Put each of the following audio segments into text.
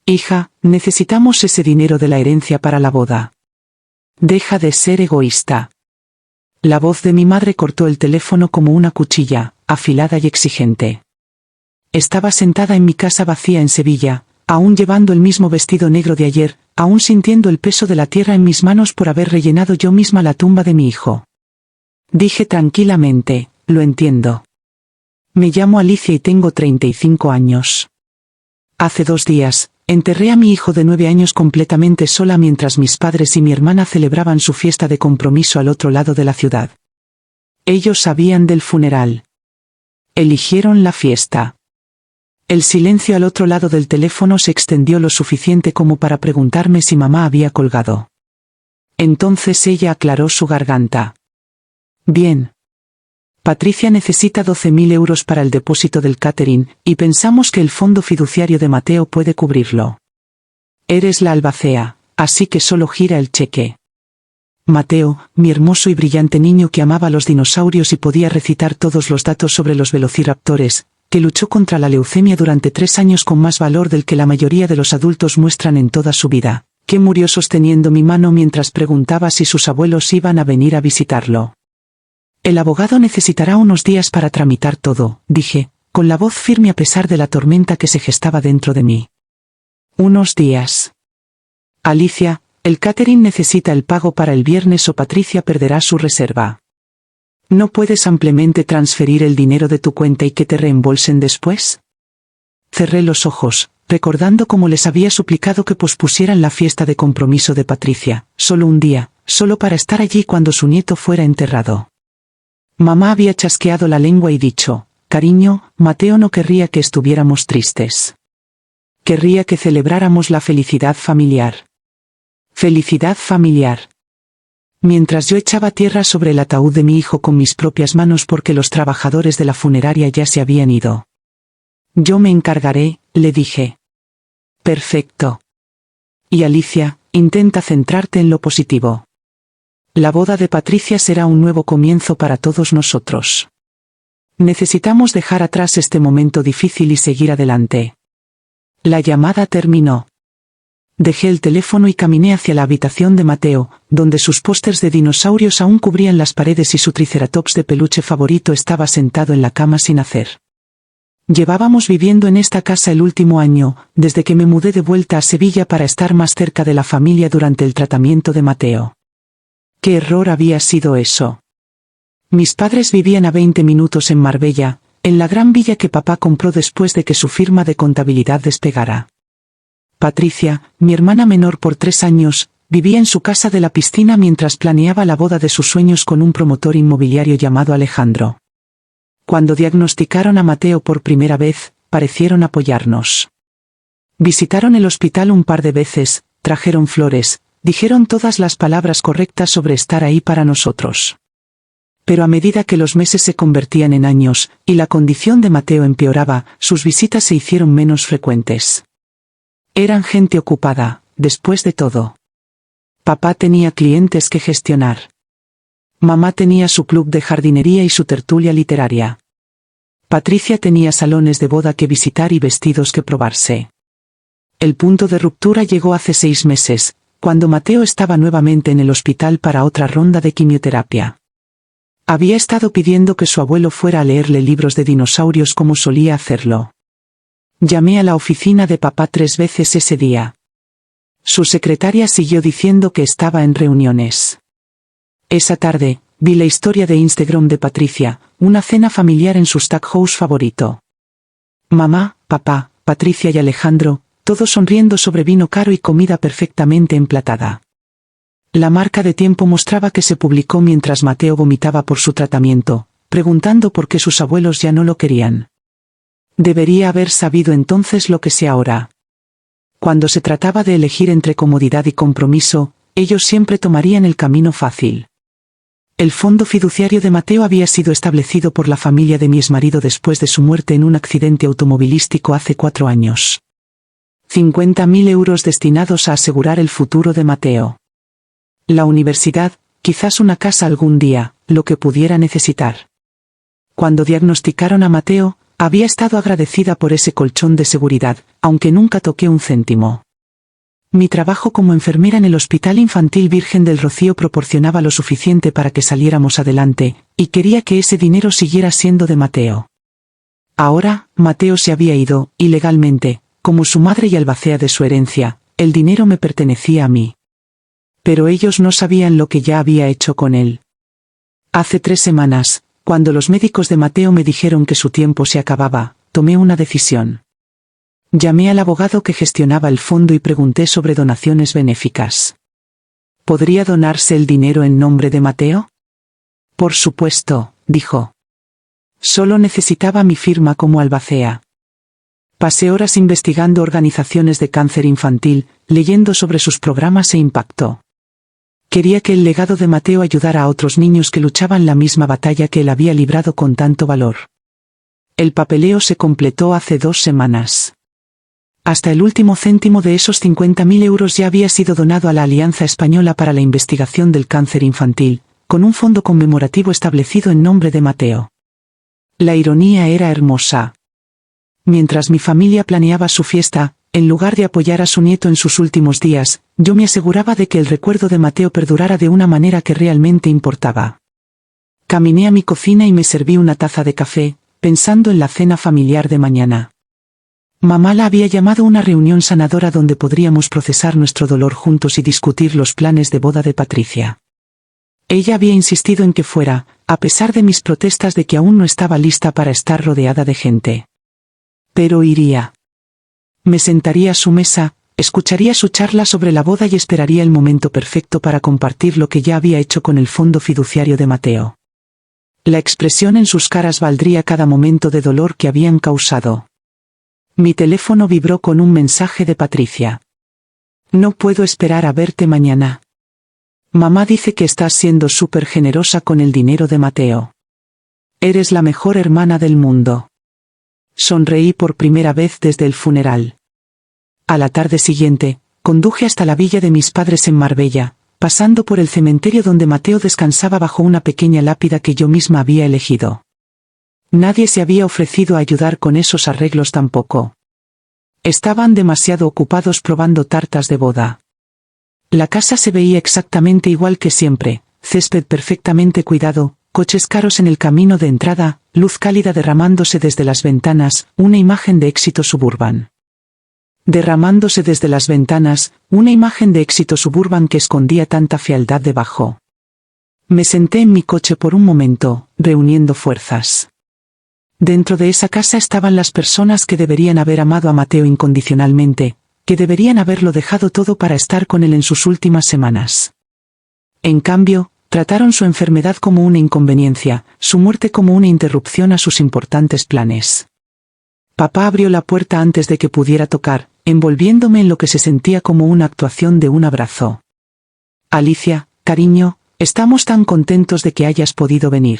Hija, necesitamos ese dinero de la herencia para la boda. Deja de ser egoísta. La voz de mi madre cortó el teléfono como una cuchilla, afilada y exigente. Estaba sentada en mi casa vacía en Sevilla, aún llevando el mismo vestido negro de ayer, aún sintiendo el peso de la tierra en mis manos por haber rellenado yo misma la tumba de mi hijo. Dije tranquilamente, lo entiendo. Me llamo Alicia y tengo 35 años. Hace 2 días, enterré a mi hijo de 9 años completamente sola mientras mis padres y mi hermana celebraban su fiesta de compromiso al otro lado de la ciudad. Ellos sabían del funeral. Eligieron la fiesta. El silencio al otro lado del teléfono se extendió lo suficiente como para preguntarme si mamá había colgado. Entonces ella aclaró su garganta. Bien. Patricia necesita 12.000 euros para el depósito del catering, y pensamos que el fondo fiduciario de Mateo puede cubrirlo. Eres la albacea, así que solo gira el cheque. Mateo, mi hermoso y brillante niño que amaba los dinosaurios y podía recitar todos los datos sobre los velociraptores, que luchó contra la leucemia durante 3 años con más valor del que la mayoría de los adultos muestran en toda su vida, que murió sosteniendo mi mano mientras preguntaba si sus abuelos iban a venir a visitarlo. El abogado necesitará unos días para tramitar todo, dije, con la voz firme a pesar de la tormenta que se gestaba dentro de mí. Unos días. Alicia, el catering necesita el pago para el viernes o Patricia perderá su reserva. ¿No puedes ampliamente transferir el dinero de tu cuenta y que te reembolsen después? Cerré los ojos, recordando cómo les había suplicado que pospusieran la fiesta de compromiso de Patricia, solo un día, solo para estar allí cuando su nieto fuera enterrado. Mamá había chasqueado la lengua y dicho, cariño, Mateo no querría que estuviéramos tristes. Querría que celebráramos la felicidad familiar. Felicidad familiar. Mientras yo echaba tierra sobre el ataúd de mi hijo con mis propias manos porque los trabajadores de la funeraria ya se habían ido. Yo me encargaré, le dije. Perfecto. Y Alicia, intenta centrarte en lo positivo. La boda de Patricia será un nuevo comienzo para todos nosotros. Necesitamos dejar atrás este momento difícil y seguir adelante. La llamada terminó. Dejé el teléfono y caminé hacia la habitación de Mateo, donde sus pósters de dinosaurios aún cubrían las paredes y su triceratops de peluche favorito estaba sentado en la cama sin hacer. Llevábamos viviendo en esta casa el último año, desde que me mudé de vuelta a Sevilla para estar más cerca de la familia durante el tratamiento de Mateo. ¿Qué error había sido eso? Mis padres vivían a 20 minutos en Marbella, en la gran villa que papá compró después de que su firma de contabilidad despegara. Patricia, mi hermana menor por 3 años, vivía en su casa de la piscina mientras planeaba la boda de sus sueños con un promotor inmobiliario llamado Alejandro. Cuando diagnosticaron a Mateo por primera vez, parecieron apoyarnos. Visitaron el hospital un par de veces, trajeron flores, dijeron todas las palabras correctas sobre estar ahí para nosotros. Pero a medida que los meses se convertían en años, y la condición de Mateo empeoraba, sus visitas se hicieron menos frecuentes. Eran gente ocupada, después de todo. Papá tenía clientes que gestionar. Mamá tenía su club de jardinería y su tertulia literaria. Patricia tenía salones de boda que visitar y vestidos que probarse. El punto de ruptura llegó hace 6 meses, cuando Mateo estaba nuevamente en el hospital para otra ronda de quimioterapia. Había estado pidiendo que su abuelo fuera a leerle libros de dinosaurios como solía hacerlo. Llamé a la oficina de papá 3 veces ese día. Su secretaria siguió diciendo que estaba en reuniones. Esa tarde, vi la historia de Instagram de Patricia, una cena familiar en su steakhouse favorito. Mamá, papá, Patricia y Alejandro, todos sonriendo sobre vino caro y comida perfectamente emplatada. La marca de tiempo mostraba que se publicó mientras Mateo vomitaba por su tratamiento, preguntando por qué sus abuelos ya no lo querían. Debería haber sabido entonces lo que sé ahora. Cuando se trataba de elegir entre comodidad y compromiso, ellos siempre tomarían el camino fácil. El fondo fiduciario de Mateo había sido establecido por la familia de mi exmarido después de su muerte en un accidente automovilístico hace 4 años. 50.000 euros destinados a asegurar el futuro de Mateo. La universidad, quizás una casa algún día, lo que pudiera necesitar. Cuando diagnosticaron a Mateo, Había estado agradecida por ese colchón de seguridad, aunque nunca toqué un céntimo. Mi trabajo como enfermera en el Hospital Infantil Virgen del Rocío proporcionaba lo suficiente para que saliéramos adelante, y quería que ese dinero siguiera siendo de Mateo. Ahora, Mateo se había ido, y legalmente, como su madre y albacea de su herencia, el dinero me pertenecía a mí. Pero ellos no sabían lo que ya había hecho con él. Hace 3 semanas, cuando los médicos de Mateo me dijeron que su tiempo se acababa, tomé una decisión. Llamé al abogado que gestionaba el fondo y pregunté sobre donaciones benéficas. ¿Podría donarse el dinero en nombre de Mateo? Por supuesto, dijo. Solo necesitaba mi firma como albacea. Pasé horas investigando organizaciones de cáncer infantil, leyendo sobre sus programas e impacto. Quería que el legado de Mateo ayudara a otros niños que luchaban la misma batalla que él había librado con tanto valor. El papeleo se completó hace 2 semanas. Hasta el último céntimo de esos 50.000 euros ya había sido donado a la Alianza Española para la Investigación del Cáncer Infantil, con un fondo conmemorativo establecido en nombre de Mateo. La ironía era hermosa. Mientras mi familia planeaba su fiesta, en lugar de apoyar a su nieto en sus últimos días, yo me aseguraba de que el recuerdo de Mateo perdurara de una manera que realmente importaba. Caminé a mi cocina y me serví una taza de café, pensando en la cena familiar de mañana. Mamá la había llamado a una reunión sanadora donde podríamos procesar nuestro dolor juntos y discutir los planes de boda de Patricia. Ella había insistido en que fuera, a pesar de mis protestas de que aún no estaba lista para estar rodeada de gente. Pero iría. Me sentaría a su mesa, escucharía su charla sobre la boda y esperaría el momento perfecto para compartir lo que ya había hecho con el fondo fiduciario de Mateo. La expresión en sus caras valdría cada momento de dolor que habían causado. Mi teléfono vibró con un mensaje de Patricia. No puedo esperar a verte mañana. Mamá dice que estás siendo súper generosa con el dinero de Mateo. Eres la mejor hermana del mundo. Sonreí por primera vez desde el funeral. A la tarde siguiente, conduje hasta la villa de mis padres en Marbella, pasando por el cementerio donde Mateo descansaba bajo una pequeña lápida que yo misma había elegido. Nadie se había ofrecido a ayudar con esos arreglos tampoco. Estaban demasiado ocupados probando tartas de boda. La casa se veía exactamente igual que siempre, césped perfectamente cuidado, coches caros en el camino de entrada, luz cálida derramándose desde las ventanas, una imagen de éxito suburban. Derramándose desde las ventanas, una imagen de éxito suburban que escondía tanta fealdad debajo. Me senté en mi coche por un momento, reuniendo fuerzas. Dentro de esa casa estaban las personas que deberían haber amado a Mateo incondicionalmente, que deberían haberlo dejado todo para estar con él en sus últimas semanas. En cambio, trataron su enfermedad como una inconveniencia, su muerte como una interrupción a sus importantes planes. Papá abrió la puerta antes de que pudiera tocar, envolviéndome en lo que se sentía como una actuación de un abrazo. Alicia, cariño, estamos tan contentos de que hayas podido venir.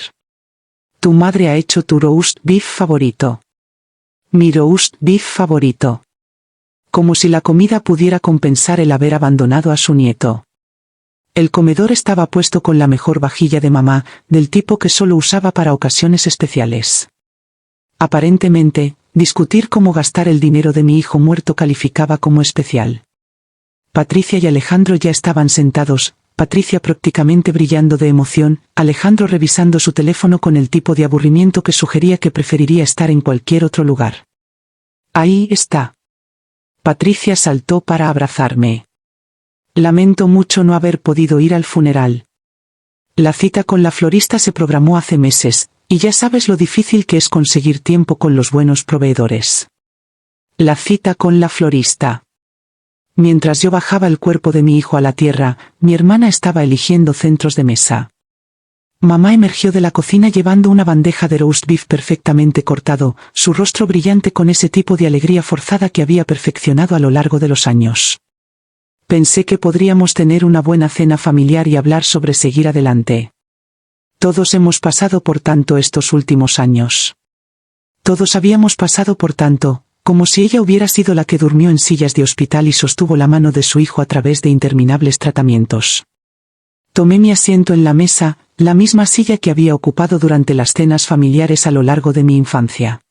Tu madre ha hecho tu roast beef favorito. Mi roast beef favorito. Como si la comida pudiera compensar el haber abandonado a su nieto. El comedor estaba puesto con la mejor vajilla de mamá, del tipo que solo usaba para ocasiones especiales. Aparentemente, discutir cómo gastar el dinero de mi hijo muerto calificaba como especial. Patricia y Alejandro ya estaban sentados, Patricia prácticamente brillando de emoción, Alejandro revisando su teléfono con el tipo de aburrimiento que sugería que preferiría estar en cualquier otro lugar. Ahí está. Patricia saltó para abrazarme. Lamento mucho no haber podido ir al funeral. La cita con la florista se programó hace meses, y ya sabes lo difícil que es conseguir tiempo con los buenos proveedores. La cita con la florista. Mientras yo bajaba el cuerpo de mi hijo a la tierra, mi hermana estaba eligiendo centros de mesa. Mamá emergió de la cocina llevando una bandeja de roast beef perfectamente cortado, su rostro brillante con ese tipo de alegría forzada que había perfeccionado a lo largo de los años. Pensé que podríamos tener una buena cena familiar y hablar sobre seguir adelante. Todos hemos pasado por tanto estos últimos años. Todos habíamos pasado por tanto, como si ella hubiera sido la que durmió en sillas de hospital y sostuvo la mano de su hijo a través de interminables tratamientos. Tomé mi asiento en la mesa, la misma silla que había ocupado durante las cenas familiares a lo largo de mi infancia.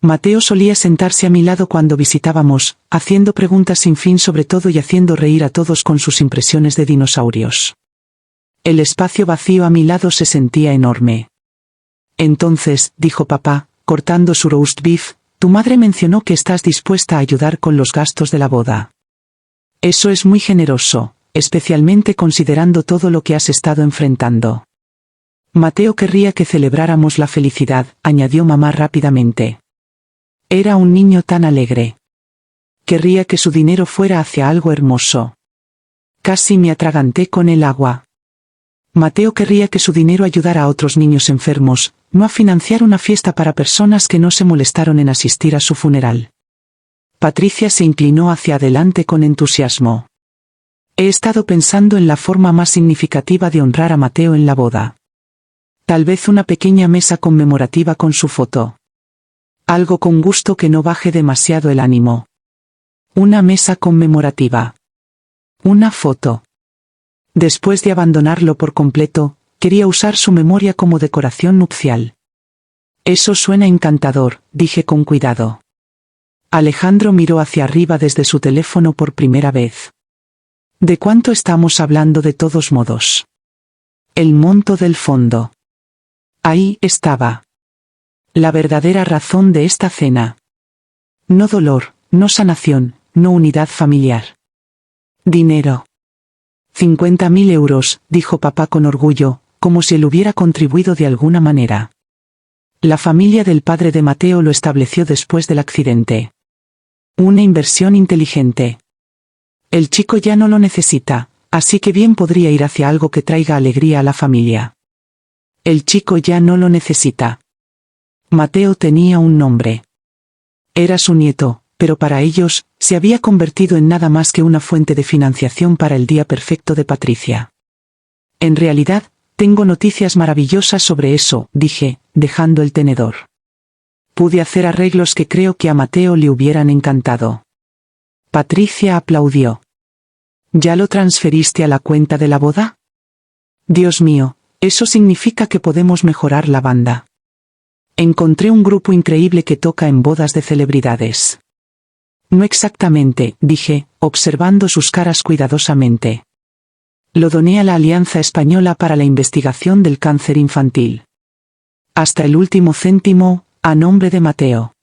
Mateo solía sentarse a mi lado cuando visitábamos, haciendo preguntas sin fin sobre todo y haciendo reír a todos con sus impresiones de dinosaurios. El espacio vacío a mi lado se sentía enorme. Entonces, dijo papá, cortando su roast beef, tu madre mencionó que estás dispuesta a ayudar con los gastos de la boda. Eso es muy generoso, especialmente considerando todo lo que has estado enfrentando. Mateo querría que celebráramos la felicidad, añadió mamá rápidamente. Era un niño tan alegre. Querría que su dinero fuera hacia algo hermoso. Casi me atraganté con el agua. Mateo querría que su dinero ayudara a otros niños enfermos, no a financiar una fiesta para personas que no se molestaron en asistir a su funeral. Patricia se inclinó hacia adelante con entusiasmo. He estado pensando en la forma más significativa de honrar a Mateo en la boda. Tal vez una pequeña mesa conmemorativa con su foto. Algo con gusto que no baje demasiado el ánimo. Una mesa conmemorativa. Una foto. Después de abandonarlo por completo, quería usar su memoria como decoración nupcial. Eso suena encantador, dije con cuidado. Alejandro miró hacia arriba desde su teléfono por primera vez. ¿De cuánto estamos hablando de todos modos? El monto del fondo. Ahí estaba. La verdadera razón de esta cena. No dolor, no sanación, no unidad familiar. Dinero. 50.000 euros, dijo papá con orgullo, como si él hubiera contribuido de alguna manera. La familia del padre de Mateo lo estableció después del accidente. Una inversión inteligente. El chico ya no lo necesita, así que bien podría ir hacia algo que traiga alegría a la familia. El chico ya no lo necesita. Mateo tenía un nombre. Era su nieto, pero para ellos, se había convertido en nada más que una fuente de financiación para el día perfecto de Patricia. En realidad, tengo noticias maravillosas sobre eso, dije, dejando el tenedor. Pude hacer arreglos que creo que a Mateo le hubieran encantado. Patricia aplaudió. ¿Ya lo transferiste a la cuenta de la boda? Dios mío, eso significa que podemos mejorar la banda. Encontré un grupo increíble que toca en bodas de celebridades. No exactamente, dije, observando sus caras cuidadosamente. Lo doné a la Alianza Española para la Investigación del Cáncer Infantil. Hasta el último céntimo, a nombre de Mateo.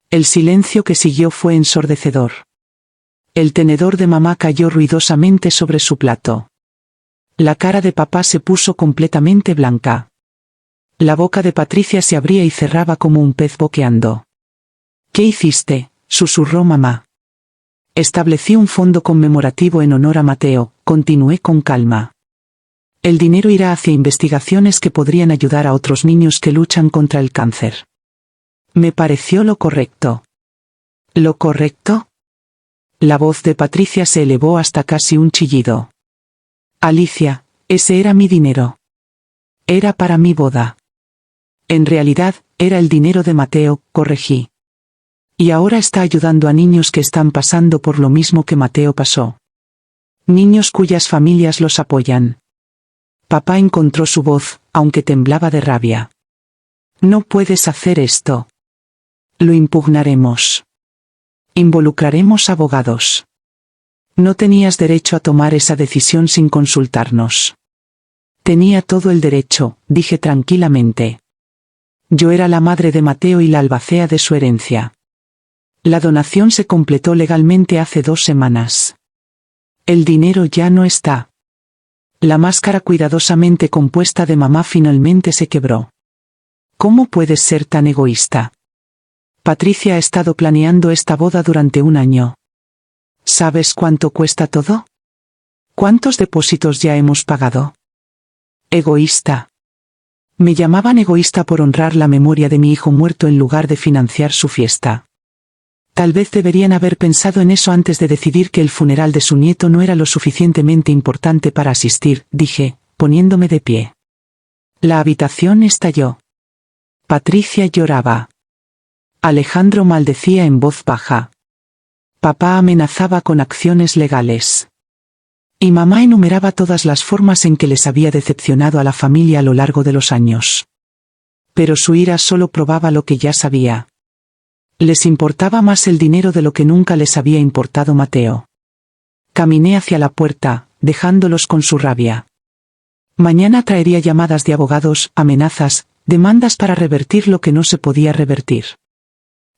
El silencio que siguió fue ensordecedor. El tenedor de mamá cayó ruidosamente sobre su plato. La cara de papá se puso completamente blanca. La boca de Patricia se abría y cerraba como un pez boqueando. ¿Qué hiciste?, susurró mamá. Establecí un fondo conmemorativo en honor a Mateo, continué con calma. El dinero irá hacia investigaciones que podrían ayudar a otros niños que luchan contra el cáncer. Me pareció lo correcto. ¿Lo correcto? La voz de Patricia se elevó hasta casi un chillido. Alicia, ese era mi dinero. Era para mi boda. En realidad, era el dinero de Mateo, corregí. Y ahora está ayudando a niños que están pasando por lo mismo que Mateo pasó. Niños cuyas familias los apoyan. Papá encontró su voz, aunque temblaba de rabia. No puedes hacer esto. Lo impugnaremos. Involucraremos abogados. No tenías derecho a tomar esa decisión sin consultarnos. Tenía todo el derecho, dije tranquilamente. Yo era la madre de Mateo y la albacea de su herencia. La donación se completó legalmente hace 2 semanas. El dinero ya no está. La máscara cuidadosamente compuesta de mamá finalmente se quebró. ¿Cómo puedes ser tan egoísta? Patricia ha estado planeando esta boda durante 1 año. ¿Sabes cuánto cuesta todo? ¿Cuántos depósitos ya hemos pagado? Egoísta. Me llamaban egoísta por honrar la memoria de mi hijo muerto en lugar de financiar su fiesta. Tal vez deberían haber pensado en eso antes de decidir que el funeral de su nieto no era lo suficientemente importante para asistir, dije, poniéndome de pie. La habitación estalló. Patricia lloraba. Alejandro maldecía en voz baja. Papá amenazaba con acciones legales. Y mamá enumeraba todas las formas en que les había decepcionado a la familia a lo largo de los años. Pero su ira solo probaba lo que ya sabía. Les importaba más el dinero de lo que nunca les había importado Mateo. Caminé hacia la puerta, dejándolos con su rabia. Mañana traería llamadas de abogados, amenazas, demandas para revertir lo que no se podía revertir.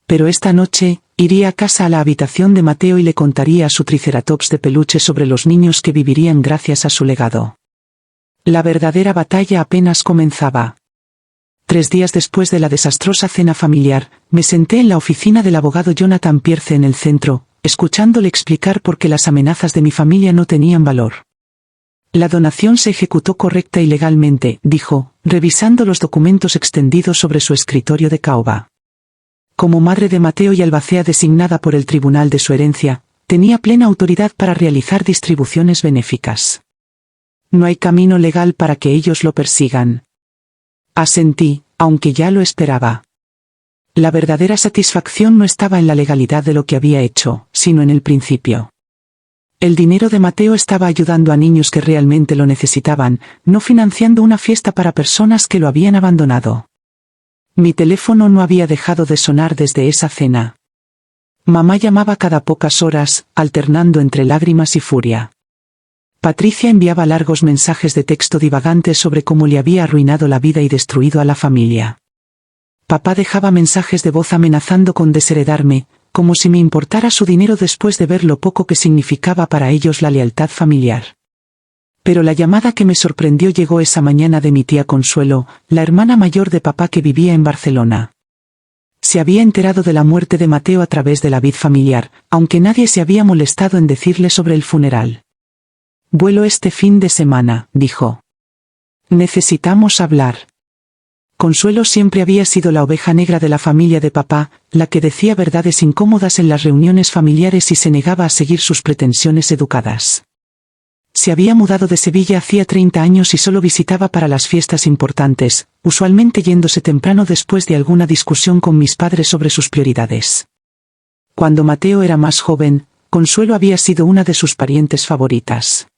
Pero esta noche, iría a casa a la habitación de Mateo y le contaría a su triceratops de peluche sobre los niños que vivirían gracias a su legado. La verdadera batalla apenas comenzaba. 3 días después de la desastrosa cena familiar, me senté en la oficina del abogado Jonathan Pierce en el centro, escuchándole explicar por qué las amenazas de mi familia no tenían valor. La donación se ejecutó correcta y legalmente, dijo, revisando los documentos extendidos sobre su escritorio de caoba. Como madre de Mateo y albacea designada por el tribunal de su herencia, tenía plena autoridad para realizar distribuciones benéficas. No hay camino legal para que ellos lo persigan. Asentí, aunque ya lo esperaba. La verdadera satisfacción no estaba en la legalidad de lo que había hecho, sino en el principio. El dinero de Mateo estaba ayudando a niños que realmente lo necesitaban, no financiando una fiesta para personas que lo habían abandonado. Mi teléfono no había dejado de sonar desde esa cena. Mamá llamaba cada pocas horas, alternando entre lágrimas y furia. Patricia enviaba largos mensajes de texto divagantes sobre cómo le había arruinado la vida y destruido a la familia. Papá dejaba mensajes de voz amenazando con desheredarme, como si me importara su dinero después de ver lo poco que significaba para ellos la lealtad familiar. Pero la llamada que me sorprendió llegó esa mañana de mi tía Consuelo, la hermana mayor de papá que vivía en Barcelona. Se había enterado de la muerte de Mateo a través de la vid familiar, aunque nadie se había molestado en decirle sobre el funeral. «Vuelo este fin de semana», dijo. «Necesitamos hablar». Consuelo siempre había sido la oveja negra de la familia de papá, la que decía verdades incómodas en las reuniones familiares y se negaba a seguir sus pretensiones educadas. Se había mudado de Sevilla hacía 30 años y solo visitaba para las fiestas importantes, usualmente yéndose temprano después de alguna discusión con mis padres sobre sus prioridades. Cuando Mateo era más joven, Consuelo había sido una de sus parientes favoritas.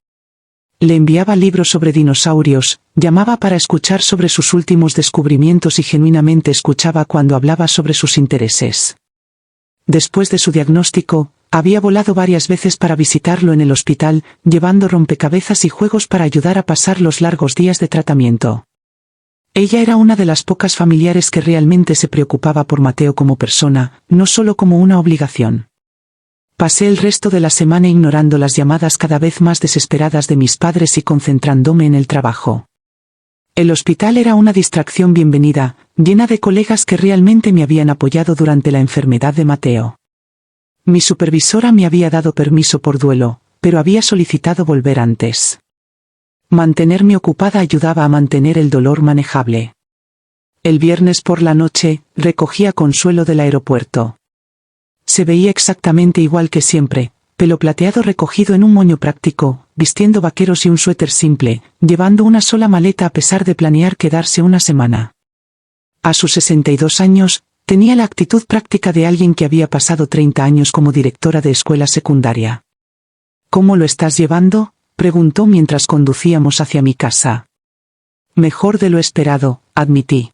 Le enviaba libros sobre dinosaurios, llamaba para escuchar sobre sus últimos descubrimientos y genuinamente escuchaba cuando hablaba sobre sus intereses. Después de su diagnóstico, había volado varias veces para visitarlo en el hospital, llevando rompecabezas y juegos para ayudar a pasar los largos días de tratamiento. Ella era una de las pocas familiares que realmente se preocupaba por Mateo como persona, no solo como una obligación. Pasé el resto de la semana ignorando las llamadas cada vez más desesperadas de mis padres y concentrándome en el trabajo. El hospital era una distracción bienvenida, llena de colegas que realmente me habían apoyado durante la enfermedad de Mateo. Mi supervisora me había dado permiso por duelo, pero había solicitado volver antes. Mantenerme ocupada ayudaba a mantener el dolor manejable. El viernes por la noche, recogí a Consuelo del aeropuerto. Se veía exactamente igual que siempre, pelo plateado recogido en un moño práctico, vistiendo vaqueros y un suéter simple, llevando una sola maleta a pesar de planear quedarse una semana. A sus 62 años, tenía la actitud práctica de alguien que había pasado 30 años como directora de escuela secundaria. «¿Cómo lo estás llevando?», preguntó mientras conducíamos hacia mi casa. «Mejor de lo esperado», admití.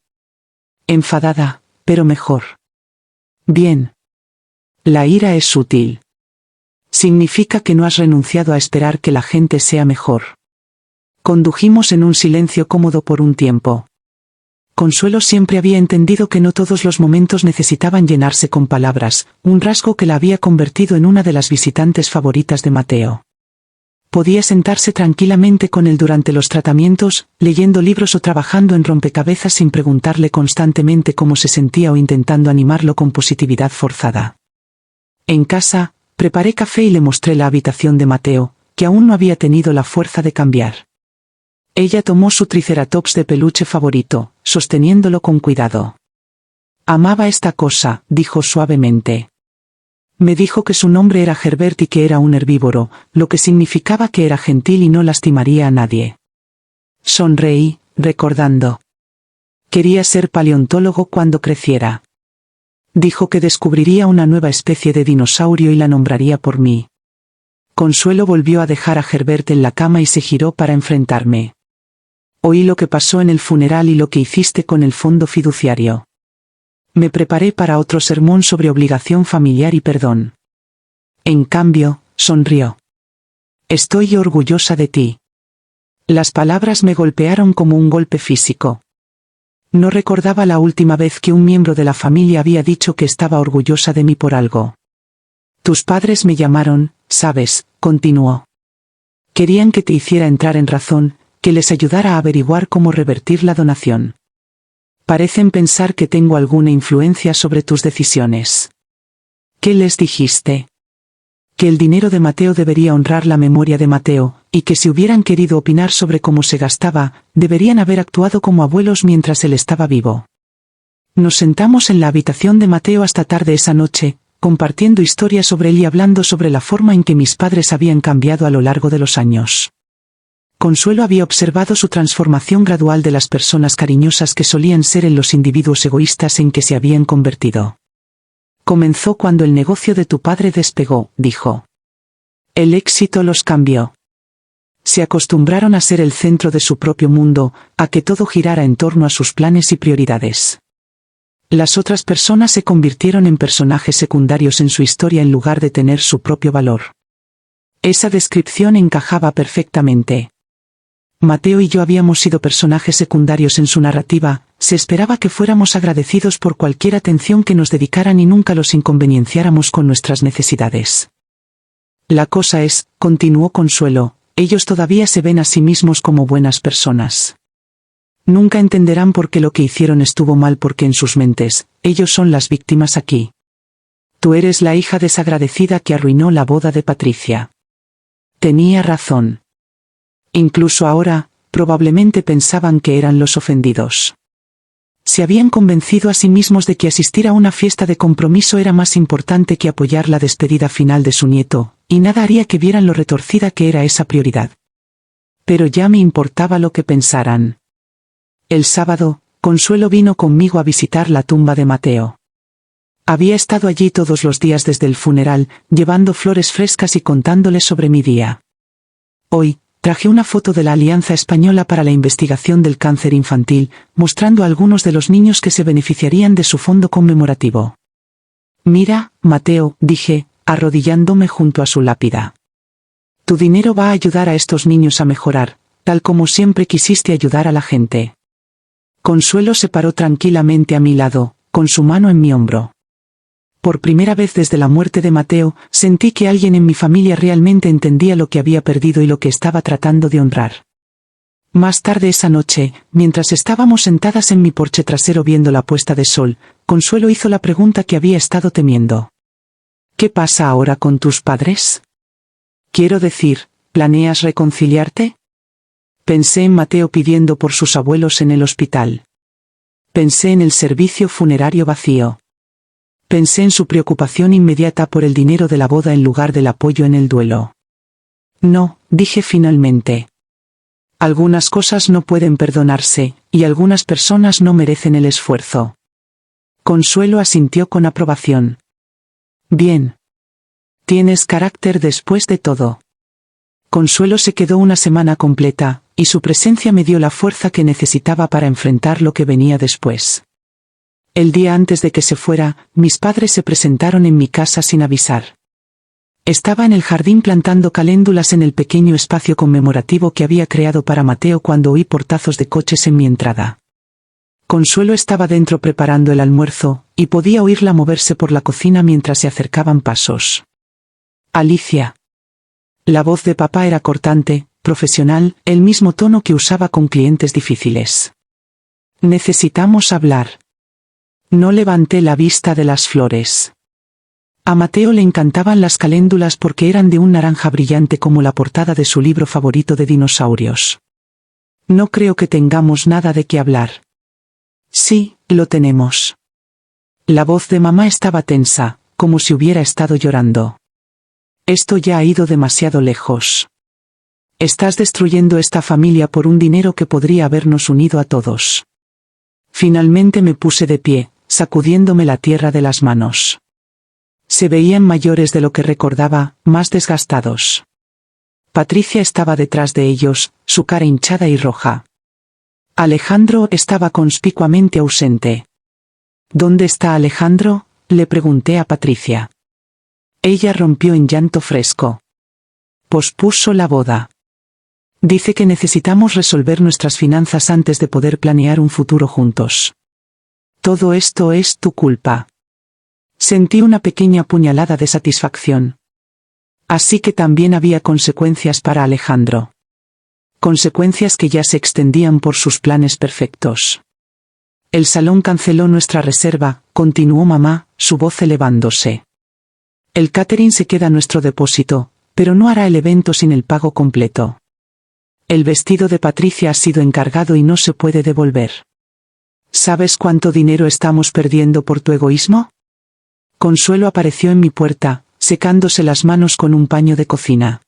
«Enfadada, pero mejor». «Bien». La ira es sutil. Significa que no has renunciado a esperar que la gente sea mejor. Condujimos en un silencio cómodo por un tiempo. Consuelo siempre había entendido que no todos los momentos necesitaban llenarse con palabras, un rasgo que la había convertido en una de las visitantes favoritas de Mateo. Podía sentarse tranquilamente con él durante los tratamientos, leyendo libros o trabajando en rompecabezas sin preguntarle constantemente cómo se sentía o intentando animarlo con positividad forzada. En casa, preparé café y le mostré la habitación de Mateo, que aún no había tenido la fuerza de cambiar. Ella tomó su triceratops de peluche favorito, sosteniéndolo con cuidado. «Amaba esta cosa», dijo suavemente. Me dijo que su nombre era Herbert y que era un herbívoro, lo que significaba que era gentil y no lastimaría a nadie. Sonreí, recordando. Quería ser paleontólogo cuando creciera. Dijo que descubriría una nueva especie de dinosaurio y la nombraría por mí. Consuelo volvió a dejar a Herbert en la cama y se giró para enfrentarme. Oí lo que pasó en el funeral y lo que hiciste con el fondo fiduciario. Me preparé para otro sermón sobre obligación familiar y perdón. En cambio, sonrió. Estoy orgullosa de ti. Las palabras me golpearon como un golpe físico. No recordaba la última vez que un miembro de la familia había dicho que estaba orgullosa de mí por algo. Tus padres me llamaron, sabes, continuó. Querían que te hiciera entrar en razón, que les ayudara a averiguar cómo revertir la donación. Parecen pensar que tengo alguna influencia sobre tus decisiones. ¿Qué les dijiste? Que el dinero de Mateo debería honrar la memoria de Mateo, y que si hubieran querido opinar sobre cómo se gastaba, deberían haber actuado como abuelos mientras él estaba vivo. Nos sentamos en la habitación de Mateo hasta tarde esa noche, compartiendo historias sobre él y hablando sobre la forma en que mis padres habían cambiado a lo largo de los años. Consuelo había observado su transformación gradual de las personas cariñosas que solían ser en los individuos egoístas en que se habían convertido. Comenzó cuando el negocio de tu padre despegó, dijo. El éxito los cambió. Se acostumbraron a ser el centro de su propio mundo, a que todo girara en torno a sus planes y prioridades. Las otras personas se convirtieron en personajes secundarios en su historia en lugar de tener su propio valor. Esa descripción encajaba perfectamente. Mateo y yo habíamos sido personajes secundarios en su narrativa, se esperaba que fuéramos agradecidos por cualquier atención que nos dedicaran y nunca los inconvenienciáramos con nuestras necesidades. La cosa es, continuó Consuelo, ellos todavía se ven a sí mismos como buenas personas. Nunca entenderán por qué lo que hicieron estuvo mal porque en sus mentes, ellos son las víctimas aquí. Tú eres la hija desagradecida que arruinó la boda de Patricia. Tenía razón. Incluso ahora, probablemente pensaban que eran los ofendidos. Se habían convencido a sí mismos de que asistir a una fiesta de compromiso era más importante que apoyar la despedida final de su nieto, y nada haría que vieran lo retorcida que era esa prioridad. Pero ya me importaba lo que pensaran. El sábado, Consuelo vino conmigo a visitar la tumba de Mateo. Había estado allí todos los días desde el funeral, llevando flores frescas y contándole sobre mi día. Hoy, traje una foto de la Alianza Española para la Investigación del Cáncer Infantil, mostrando a algunos de los niños que se beneficiarían de su fondo conmemorativo. Mira, Mateo, dije, arrodillándome junto a su lápida. Tu dinero va a ayudar a estos niños a mejorar, tal como siempre quisiste ayudar a la gente. Consuelo se paró tranquilamente a mi lado, con su mano en mi hombro. Por primera vez desde la muerte de Mateo, sentí que alguien en mi familia realmente entendía lo que había perdido y lo que estaba tratando de honrar. Más tarde esa noche, mientras estábamos sentadas en mi porche trasero viendo la puesta de sol, Consuelo hizo la pregunta que había estado temiendo. ¿Qué pasa ahora con tus padres? Quiero decir, ¿planeas reconciliarte? Pensé en Mateo pidiendo por sus abuelos en el hospital. Pensé en el servicio funerario vacío. Pensé en su preocupación inmediata por el dinero de la boda en lugar del apoyo en el duelo. No, dije finalmente. Algunas cosas no pueden perdonarse, y algunas personas no merecen el esfuerzo. Consuelo asintió con aprobación. Bien. Tienes carácter después de todo. Consuelo se quedó una semana completa, y su presencia me dio la fuerza que necesitaba para enfrentar lo que venía después. El día antes de que se fuera, mis padres se presentaron en mi casa sin avisar. Estaba en el jardín plantando caléndulas en el pequeño espacio conmemorativo que había creado para Mateo cuando oí portazos de coches en mi entrada. Consuelo estaba dentro preparando el almuerzo, y podía oírla moverse por la cocina mientras se acercaban pasos. Alicia. La voz de papá era cortante, profesional, el mismo tono que usaba con clientes difíciles. Necesitamos hablar. No levanté la vista de las flores. A Mateo le encantaban las caléndulas porque eran de un naranja brillante como la portada de su libro favorito de dinosaurios. No creo que tengamos nada de qué hablar. Sí, lo tenemos. La voz de mamá estaba tensa, como si hubiera estado llorando. Esto ya ha ido demasiado lejos. Estás destruyendo esta familia por un dinero que podría habernos unido a todos. Finalmente me puse de pie, sacudiéndome la tierra de las manos. Se veían mayores de lo que recordaba, más desgastados. Patricia estaba detrás de ellos, su cara hinchada y roja. Alejandro estaba conspicuamente ausente. ¿Dónde está Alejandro?, le pregunté a Patricia. Ella rompió en llanto fresco. Pospuso la boda. Dice que necesitamos resolver nuestras finanzas antes de poder planear un futuro juntos. Todo esto es tu culpa. Sentí una pequeña puñalada de satisfacción. Así que también había consecuencias para Alejandro. Consecuencias que ya se extendían por sus planes perfectos. El salón canceló nuestra reserva, continuó mamá, su voz elevándose. El catering se queda a nuestro depósito, pero no hará el evento sin el pago completo. El vestido de Patricia ha sido encargado y no se puede devolver. ¿Sabes cuánto dinero estamos perdiendo por tu egoísmo? Consuelo apareció en mi puerta, secándose las manos con un paño de cocina.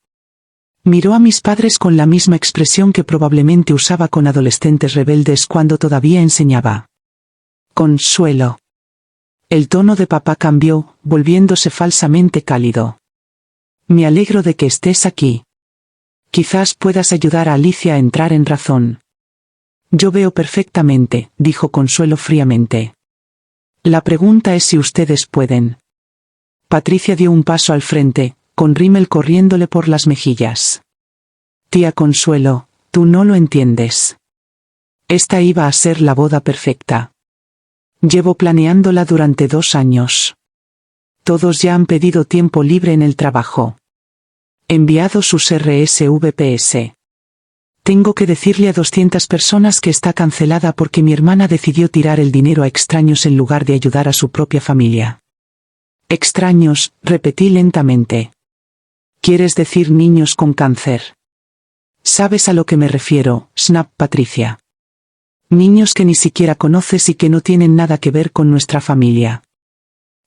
Miró a mis padres con la misma expresión que probablemente usaba con adolescentes rebeldes cuando todavía enseñaba. Consuelo. El tono de papá cambió, volviéndose falsamente cálido. Me alegro de que estés aquí. Quizás puedas ayudar a Alicia a entrar en razón. Yo veo perfectamente, dijo Consuelo fríamente. La pregunta es si ustedes pueden. Patricia dio un paso al frente, con rímel corriéndole por las mejillas. Tía Consuelo, tú no lo entiendes. Esta iba a ser la boda perfecta. Llevo planeándola durante 2 años. Todos ya han pedido tiempo libre en el trabajo. Enviado sus RSVPs. Tengo que decirle a 200 personas que está cancelada porque mi hermana decidió tirar el dinero a extraños en lugar de ayudar a su propia familia. Extraños, repetí lentamente. ¿Quieres decir niños con cáncer? ¿Sabes a lo que me refiero, Snap Patricia? Niños que ni siquiera conoces y que no tienen nada que ver con nuestra familia.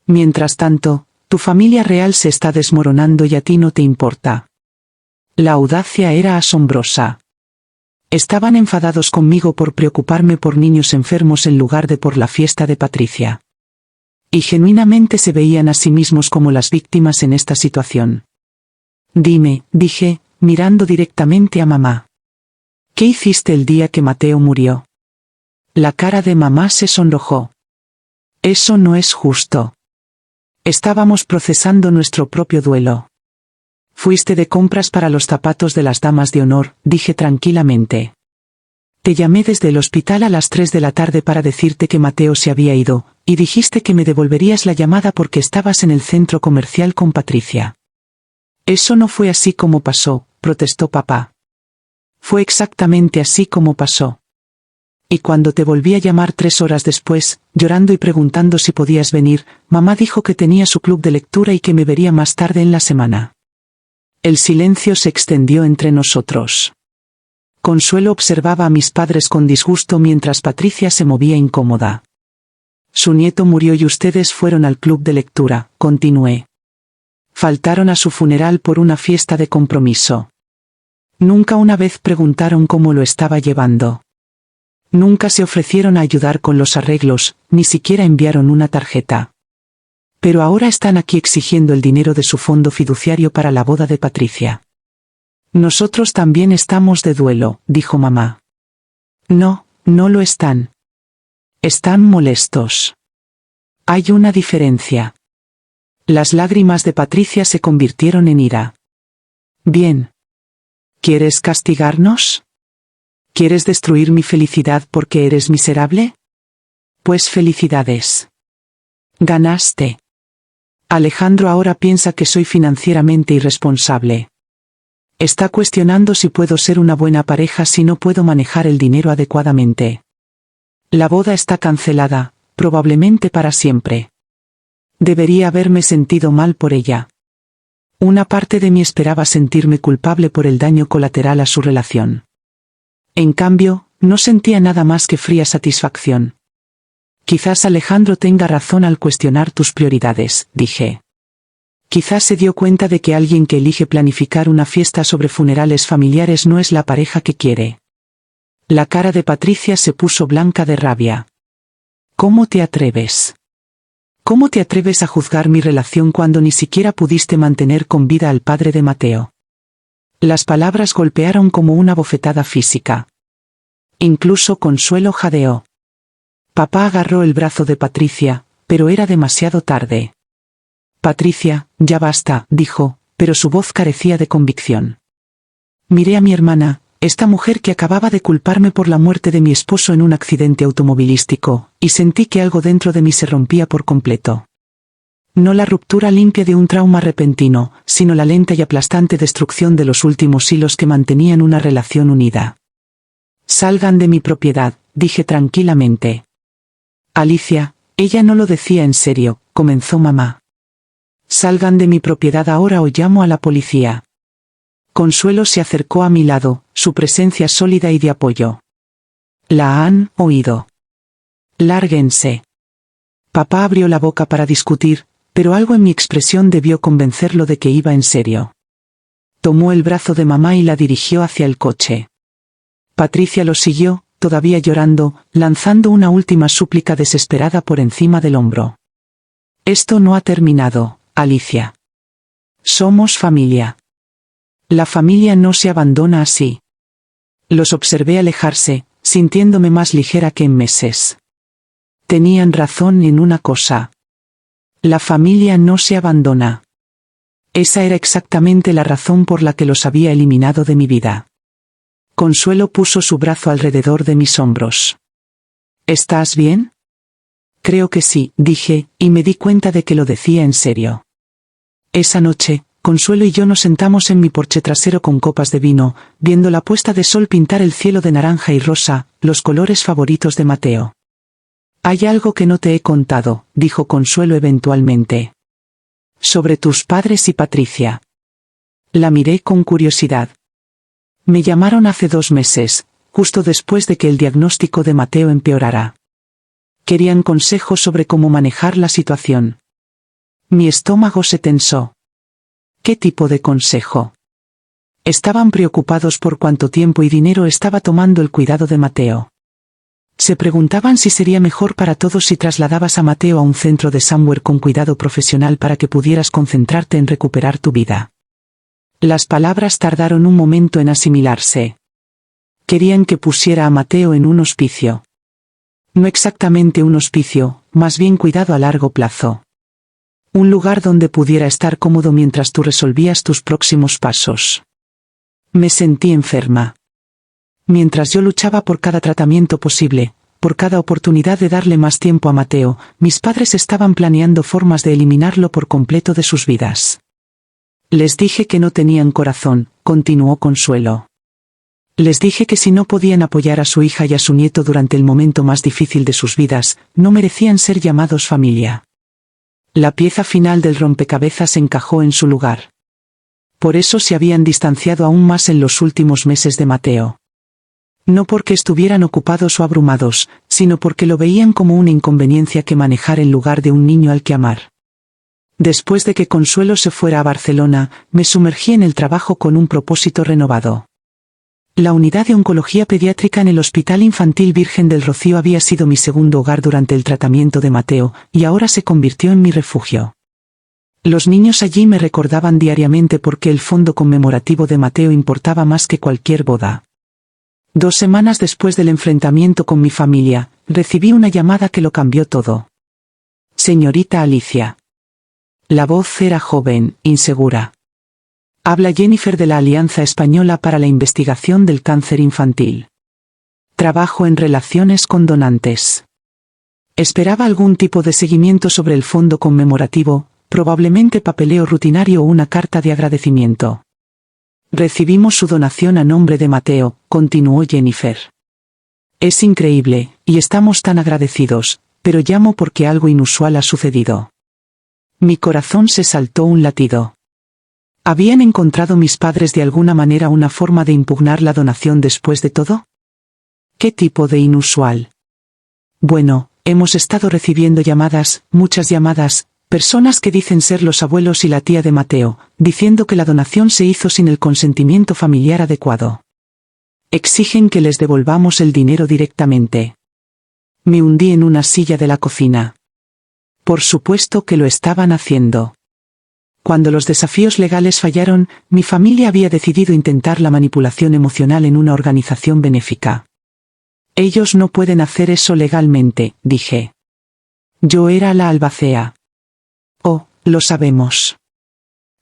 Mientras tanto, tu familia real se está desmoronando y a ti no te importa. La audacia era asombrosa. Estaban enfadados conmigo por preocuparme por niños enfermos en lugar de por la fiesta de Patricia. Y genuinamente se veían a sí mismos como las víctimas en esta situación. Dime, dije, mirando directamente a mamá. ¿Qué hiciste el día que Mateo murió? La cara de mamá se sonrojó. Eso no es justo. Estábamos procesando nuestro propio duelo. Fuiste de compras para los zapatos de las damas de honor, dije tranquilamente. Te llamé desde el hospital a las 3 de la tarde para decirte que Mateo se había ido, y dijiste que me devolverías la llamada porque estabas en el centro comercial con Patricia. Eso no fue así como pasó, protestó papá. Fue exactamente así como pasó. Y cuando te volví a llamar 3 horas después, llorando y preguntando si podías venir, mamá dijo que tenía su club de lectura y que me vería más tarde en la semana. El silencio se extendió entre nosotros. Consuelo observaba a mis padres con disgusto mientras Patricia se movía incómoda. Su nieto murió y ustedes fueron al club de lectura, continué. Faltaron a su funeral por una fiesta de compromiso. Nunca una vez preguntaron cómo lo estaba llevando. Nunca se ofrecieron a ayudar con los arreglos, ni siquiera enviaron una tarjeta. Pero ahora están aquí exigiendo el dinero de su fondo fiduciario para la boda de Patricia. Nosotros también estamos de duelo, dijo mamá. No, no lo están. Están molestos. Hay una diferencia. Las lágrimas de Patricia se convirtieron en ira. Bien. ¿Quieres castigarnos? ¿Quieres destruir mi felicidad porque eres miserable? Pues felicidades. Ganaste. Alejandro ahora piensa que soy financieramente irresponsable. Está cuestionando si puedo ser una buena pareja si no puedo manejar el dinero adecuadamente. La boda está cancelada, probablemente para siempre. Debería haberme sentido mal por ella. Una parte de mí esperaba sentirme culpable por el daño colateral a su relación. En cambio, no sentía nada más que fría satisfacción. Quizás Alejandro tenga razón al cuestionar tus prioridades, dije. Quizás se dio cuenta de que alguien que elige planificar una fiesta sobre funerales familiares no es la pareja que quiere. La cara de Patricia se puso blanca de rabia. ¿Cómo te atreves? ¿Cómo te atreves a juzgar mi relación cuando ni siquiera pudiste mantener con vida al padre de Mateo? Las palabras golpearon como una bofetada física. Incluso Consuelo jadeó. Papá agarró el brazo de Patricia, pero era demasiado tarde. Patricia, ya basta, dijo, pero su voz carecía de convicción. Miré a mi hermana, esta mujer que acababa de culparme por la muerte de mi esposo en un accidente automovilístico, y sentí que algo dentro de mí se rompía por completo. No la ruptura limpia de un trauma repentino, sino la lenta y aplastante destrucción de los últimos hilos que mantenían una relación unida. Salgan de mi propiedad, dije tranquilamente. Alicia, ella no lo decía en serio, comenzó mamá. Salgan de mi propiedad ahora o llamo a la policía. Consuelo se acercó a mi lado, su presencia sólida y de apoyo. ¿La han oído? Lárguense. Papá abrió la boca para discutir, pero algo en mi expresión debió convencerlo de que iba en serio. Tomó el brazo de mamá y la dirigió hacia el coche. Patricia lo siguió, todavía llorando, lanzando una última súplica desesperada por encima del hombro. Esto no ha terminado, Alicia. Somos familia. La familia no se abandona así. Los observé alejarse, sintiéndome más ligera que en meses. Tenían razón en una cosa. La familia no se abandona. Esa era exactamente la razón por la que los había eliminado de mi vida. Consuelo puso su brazo alrededor de mis hombros. ¿Estás bien? Creo que sí, dije, y me di cuenta de que lo decía en serio. Esa noche, Consuelo y yo nos sentamos en mi porche trasero con copas de vino, viendo la puesta de sol pintar el cielo de naranja y rosa, los colores favoritos de Mateo. Hay algo que no te he contado, dijo Consuelo eventualmente. Sobre tus padres y Patricia. La miré con curiosidad. Me llamaron hace 2 meses, justo después de que el diagnóstico de Mateo empeorara. Querían consejos sobre cómo manejar la situación. Mi estómago se tensó. ¿Qué tipo de consejo? Estaban preocupados por cuánto tiempo y dinero estaba tomando el cuidado de Mateo. Se preguntaban si sería mejor para todos si trasladabas a Mateo a un centro de somewhere con cuidado profesional para que pudieras concentrarte en recuperar tu vida. Las palabras tardaron un momento en asimilarse. Querían que pusiera a Mateo en un hospicio. No exactamente un hospicio, más bien cuidado a largo plazo. Un lugar donde pudiera estar cómodo mientras tú resolvías tus próximos pasos. Me sentí enferma. Mientras yo luchaba por cada tratamiento posible, por cada oportunidad de darle más tiempo a Mateo, mis padres estaban planeando formas de eliminarlo por completo de sus vidas. Les dije que no tenían corazón, continuó Consuelo. Les dije que si no podían apoyar a su hija y a su nieto durante el momento más difícil de sus vidas, no merecían ser llamados familia. La pieza final del rompecabezas encajó en su lugar. Por eso se habían distanciado aún más en los últimos meses de Mateo. No porque estuvieran ocupados o abrumados, sino porque lo veían como una inconveniencia que manejar en lugar de un niño al que amar. Después de que Consuelo se fuera a Barcelona, me sumergí en el trabajo con un propósito renovado. La unidad de oncología pediátrica en el Hospital Infantil Virgen del Rocío había sido mi segundo hogar durante el tratamiento de Mateo, y ahora se convirtió en mi refugio. Los niños allí me recordaban diariamente por qué el fondo conmemorativo de Mateo importaba más que cualquier boda. 2 semanas después del enfrentamiento con mi familia, recibí una llamada que lo cambió todo. Señorita Alicia. La voz era joven, insegura. Habla Jennifer de la Alianza Española para la Investigación del Cáncer Infantil. Trabajo en relaciones con donantes. Esperaba algún tipo de seguimiento sobre el fondo conmemorativo, probablemente papeleo rutinario o una carta de agradecimiento. Recibimos su donación a nombre de Mateo, continuó Jennifer. Es increíble, y estamos tan agradecidos, pero llamo porque algo inusual ha sucedido. Mi corazón se saltó un latido. ¿Habían encontrado mis padres de alguna manera una forma de impugnar la donación después de todo? ¿Qué tipo de inusual? Bueno, hemos estado recibiendo llamadas, muchas llamadas, personas que dicen ser los abuelos y la tía de Mateo, diciendo que la donación se hizo sin el consentimiento familiar adecuado. Exigen que les devolvamos el dinero directamente. Me hundí en una silla de la cocina. Por supuesto que lo estaban haciendo. Cuando los desafíos legales fallaron, mi familia había decidido intentar la manipulación emocional en una organización benéfica. Ellos no pueden hacer eso legalmente, dije. Yo era la albacea. Oh, lo sabemos.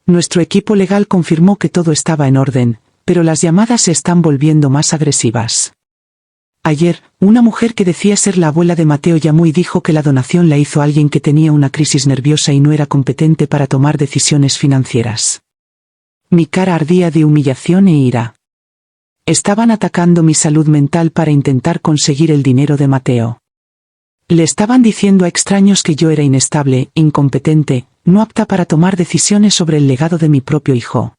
Nuestro equipo legal confirmó que todo estaba en orden, pero las llamadas se están volviendo más agresivas. Ayer, una mujer que decía ser la abuela de Mateo llamó y dijo que la donación la hizo alguien que tenía una crisis nerviosa y no era competente para tomar decisiones financieras. Mi cara ardía de humillación e ira. Estaban atacando mi salud mental para intentar conseguir el dinero de Mateo. Le estaban diciendo a extraños que yo era inestable, incompetente, no apta para tomar decisiones sobre el legado de mi propio hijo.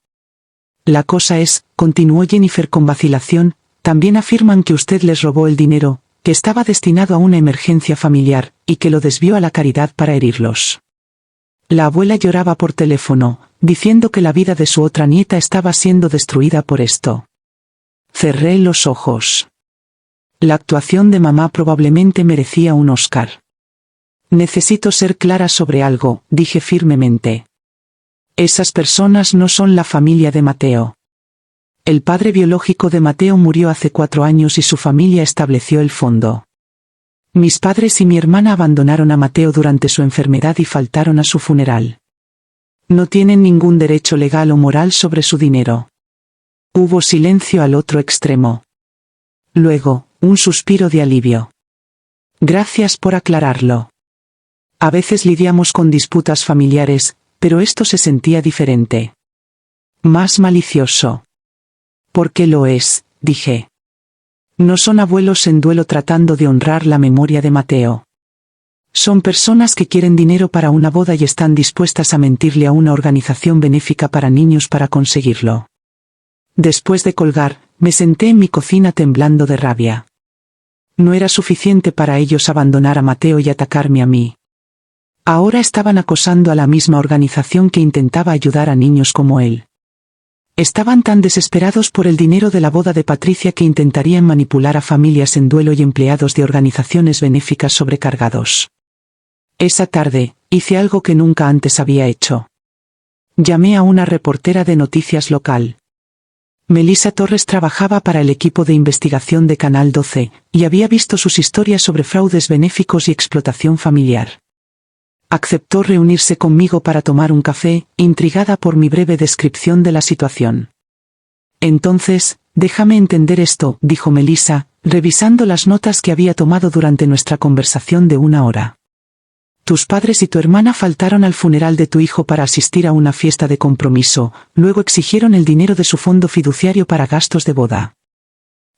La cosa es, continuó Jennifer con vacilación, también afirman que usted les robó el dinero, que estaba destinado a una emergencia familiar, y que lo desvió a la caridad para herirlos. La abuela lloraba por teléfono, diciendo que la vida de su otra nieta estaba siendo destruida por esto. Cerré los ojos. La actuación de mamá probablemente merecía un Oscar. Necesito ser clara sobre algo, dije firmemente. Esas personas no son la familia de Mateo. El padre biológico de Mateo murió hace 4 años y su familia estableció el fondo. Mis padres y mi hermana abandonaron a Mateo durante su enfermedad y faltaron a su funeral. No tienen ningún derecho legal o moral sobre su dinero. Hubo silencio al otro extremo. Luego, un suspiro de alivio. Gracias por aclararlo. A veces lidiamos con disputas familiares, pero esto se sentía diferente. Más malicioso. ¿Por qué lo es?, dije. No son abuelos en duelo tratando de honrar la memoria de Mateo. Son personas que quieren dinero para una boda y están dispuestas a mentirle a una organización benéfica para niños para conseguirlo. Después de colgar, me senté en mi cocina temblando de rabia. No era suficiente para ellos abandonar a Mateo y atacarme a mí. Ahora estaban acosando a la misma organización que intentaba ayudar a niños como él. Estaban tan desesperados por el dinero de la boda de Patricia que intentarían manipular a familias en duelo y empleados de organizaciones benéficas sobrecargados. Esa tarde, hice algo que nunca antes había hecho. Llamé a una reportera de noticias local. Melissa Torres trabajaba para el equipo de investigación de Canal 12, y había visto sus historias sobre fraudes benéficos y explotación familiar. Aceptó reunirse conmigo para tomar un café, intrigada por mi breve descripción de la situación. Entonces, déjame entender esto, dijo Melissa, revisando las notas que había tomado durante nuestra conversación de 1 hora. Tus padres y tu hermana faltaron al funeral de tu hijo para asistir a una fiesta de compromiso, luego exigieron el dinero de su fondo fiduciario para gastos de boda.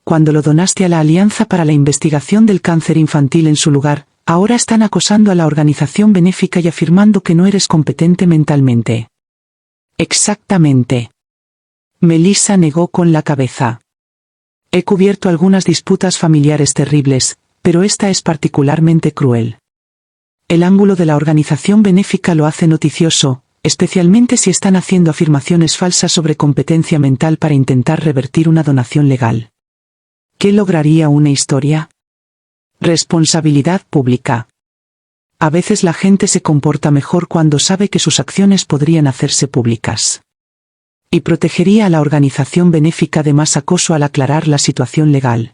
Cuando lo donaste a la Alianza para la Investigación del Cáncer Infantil en su lugar, ahora están acosando a la organización benéfica y afirmando que no eres competente mentalmente. Exactamente. Melissa negó con la cabeza. He cubierto algunas disputas familiares terribles, pero esta es particularmente cruel. El ángulo de la organización benéfica lo hace noticioso, especialmente si están haciendo afirmaciones falsas sobre competencia mental para intentar revertir una donación legal. ¿Qué lograría una historia? Responsabilidad pública. A veces la gente se comporta mejor cuando sabe que sus acciones podrían hacerse públicas. Y protegería a la organización benéfica de más acoso al aclarar la situación legal.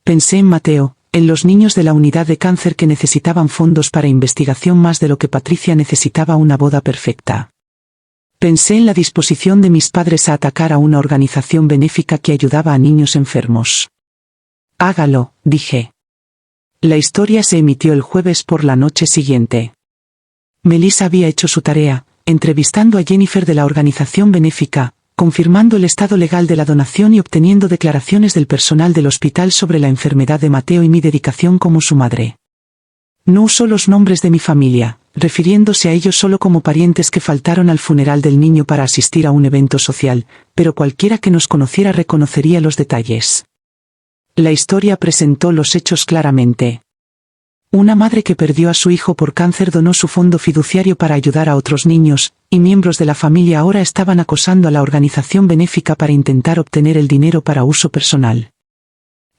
Pensé en Mateo, en los niños de la unidad de cáncer que necesitaban fondos para investigación más de lo que Patricia necesitaba una boda perfecta. Pensé en la disposición de mis padres a atacar a una organización benéfica que ayudaba a niños enfermos. Hágalo, dije. La historia se emitió el jueves por la noche siguiente. Melissa había hecho su tarea, entrevistando a Jennifer de la organización benéfica, confirmando el estado legal de la donación y obteniendo declaraciones del personal del hospital sobre la enfermedad de Mateo y mi dedicación como su madre. No usó los nombres de mi familia, refiriéndose a ellos solo como parientes que faltaron al funeral del niño para asistir a un evento social, pero cualquiera que nos conociera reconocería los detalles. La historia presentó los hechos claramente. Una madre que perdió a su hijo por cáncer donó su fondo fiduciario para ayudar a otros niños, y miembros de la familia ahora estaban acosando a la organización benéfica para intentar obtener el dinero para uso personal.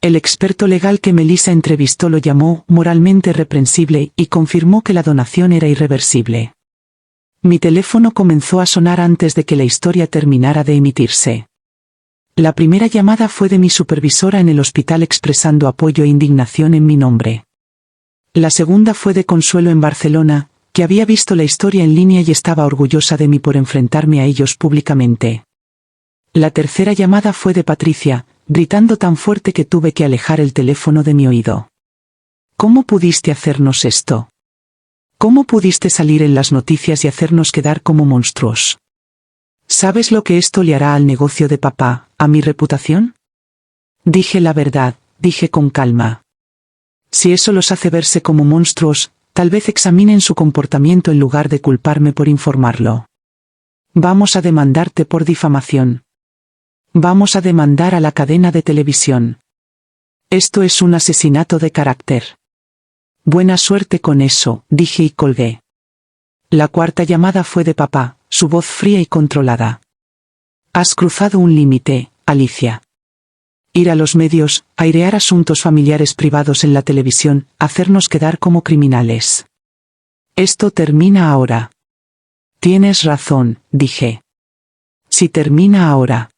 El experto legal que Melissa entrevistó lo llamó moralmente reprensible y confirmó que la donación era irreversible. Mi teléfono comenzó a sonar antes de que la historia terminara de emitirse. La primera llamada fue de mi supervisora en el hospital expresando apoyo e indignación en mi nombre. La segunda fue de Consuelo en Barcelona, que había visto la historia en línea y estaba orgullosa de mí por enfrentarme a ellos públicamente. La tercera llamada fue de Patricia, gritando tan fuerte que tuve que alejar el teléfono de mi oído. ¿Cómo pudiste hacernos esto? ¿Cómo pudiste salir en las noticias y hacernos quedar como monstruos? ¿Sabes lo que esto le hará al negocio de papá, a mi reputación? Dije la verdad, dije con calma. Si eso los hace verse como monstruos, tal vez examinen su comportamiento en lugar de culparme por informarlo. Vamos a demandarte por difamación. Vamos a demandar a la cadena de televisión. Esto es un asesinato de carácter. Buena suerte con eso, dije y colgué. La cuarta llamada fue de papá, su voz fría y controlada. Has cruzado un límite, Alicia. Ir a los medios, airear asuntos familiares privados en la televisión, hacernos quedar como criminales. Esto termina ahora. Tienes razón, dije. Si termina ahora.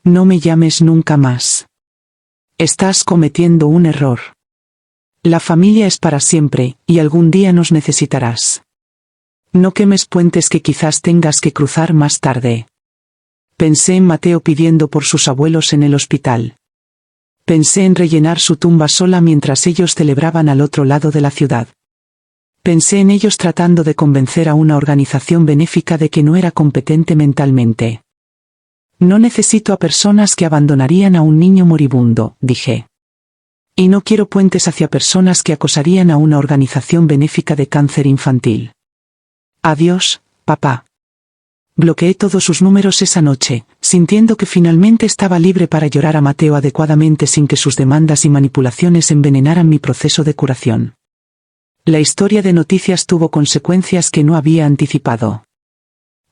No me llames nunca más. Estás cometiendo un error. La familia es para siempre, y algún día nos necesitarás. No quemes puentes que quizás tengas que cruzar más tarde. Pensé en Mateo pidiendo por sus abuelos en el hospital. Pensé en rellenar su tumba sola mientras ellos celebraban al otro lado de la ciudad. Pensé en ellos tratando de convencer a una organización benéfica de que no era competente mentalmente. No necesito a personas que abandonarían a un niño moribundo, dije. Y no quiero puentes hacia personas que acosarían a una organización benéfica de cáncer infantil. Adiós, papá. Bloqueé todos sus números esa noche, sintiendo que finalmente estaba libre para llorar a Mateo adecuadamente sin que sus demandas y manipulaciones envenenaran mi proceso de curación. La historia de noticias tuvo consecuencias que no había anticipado.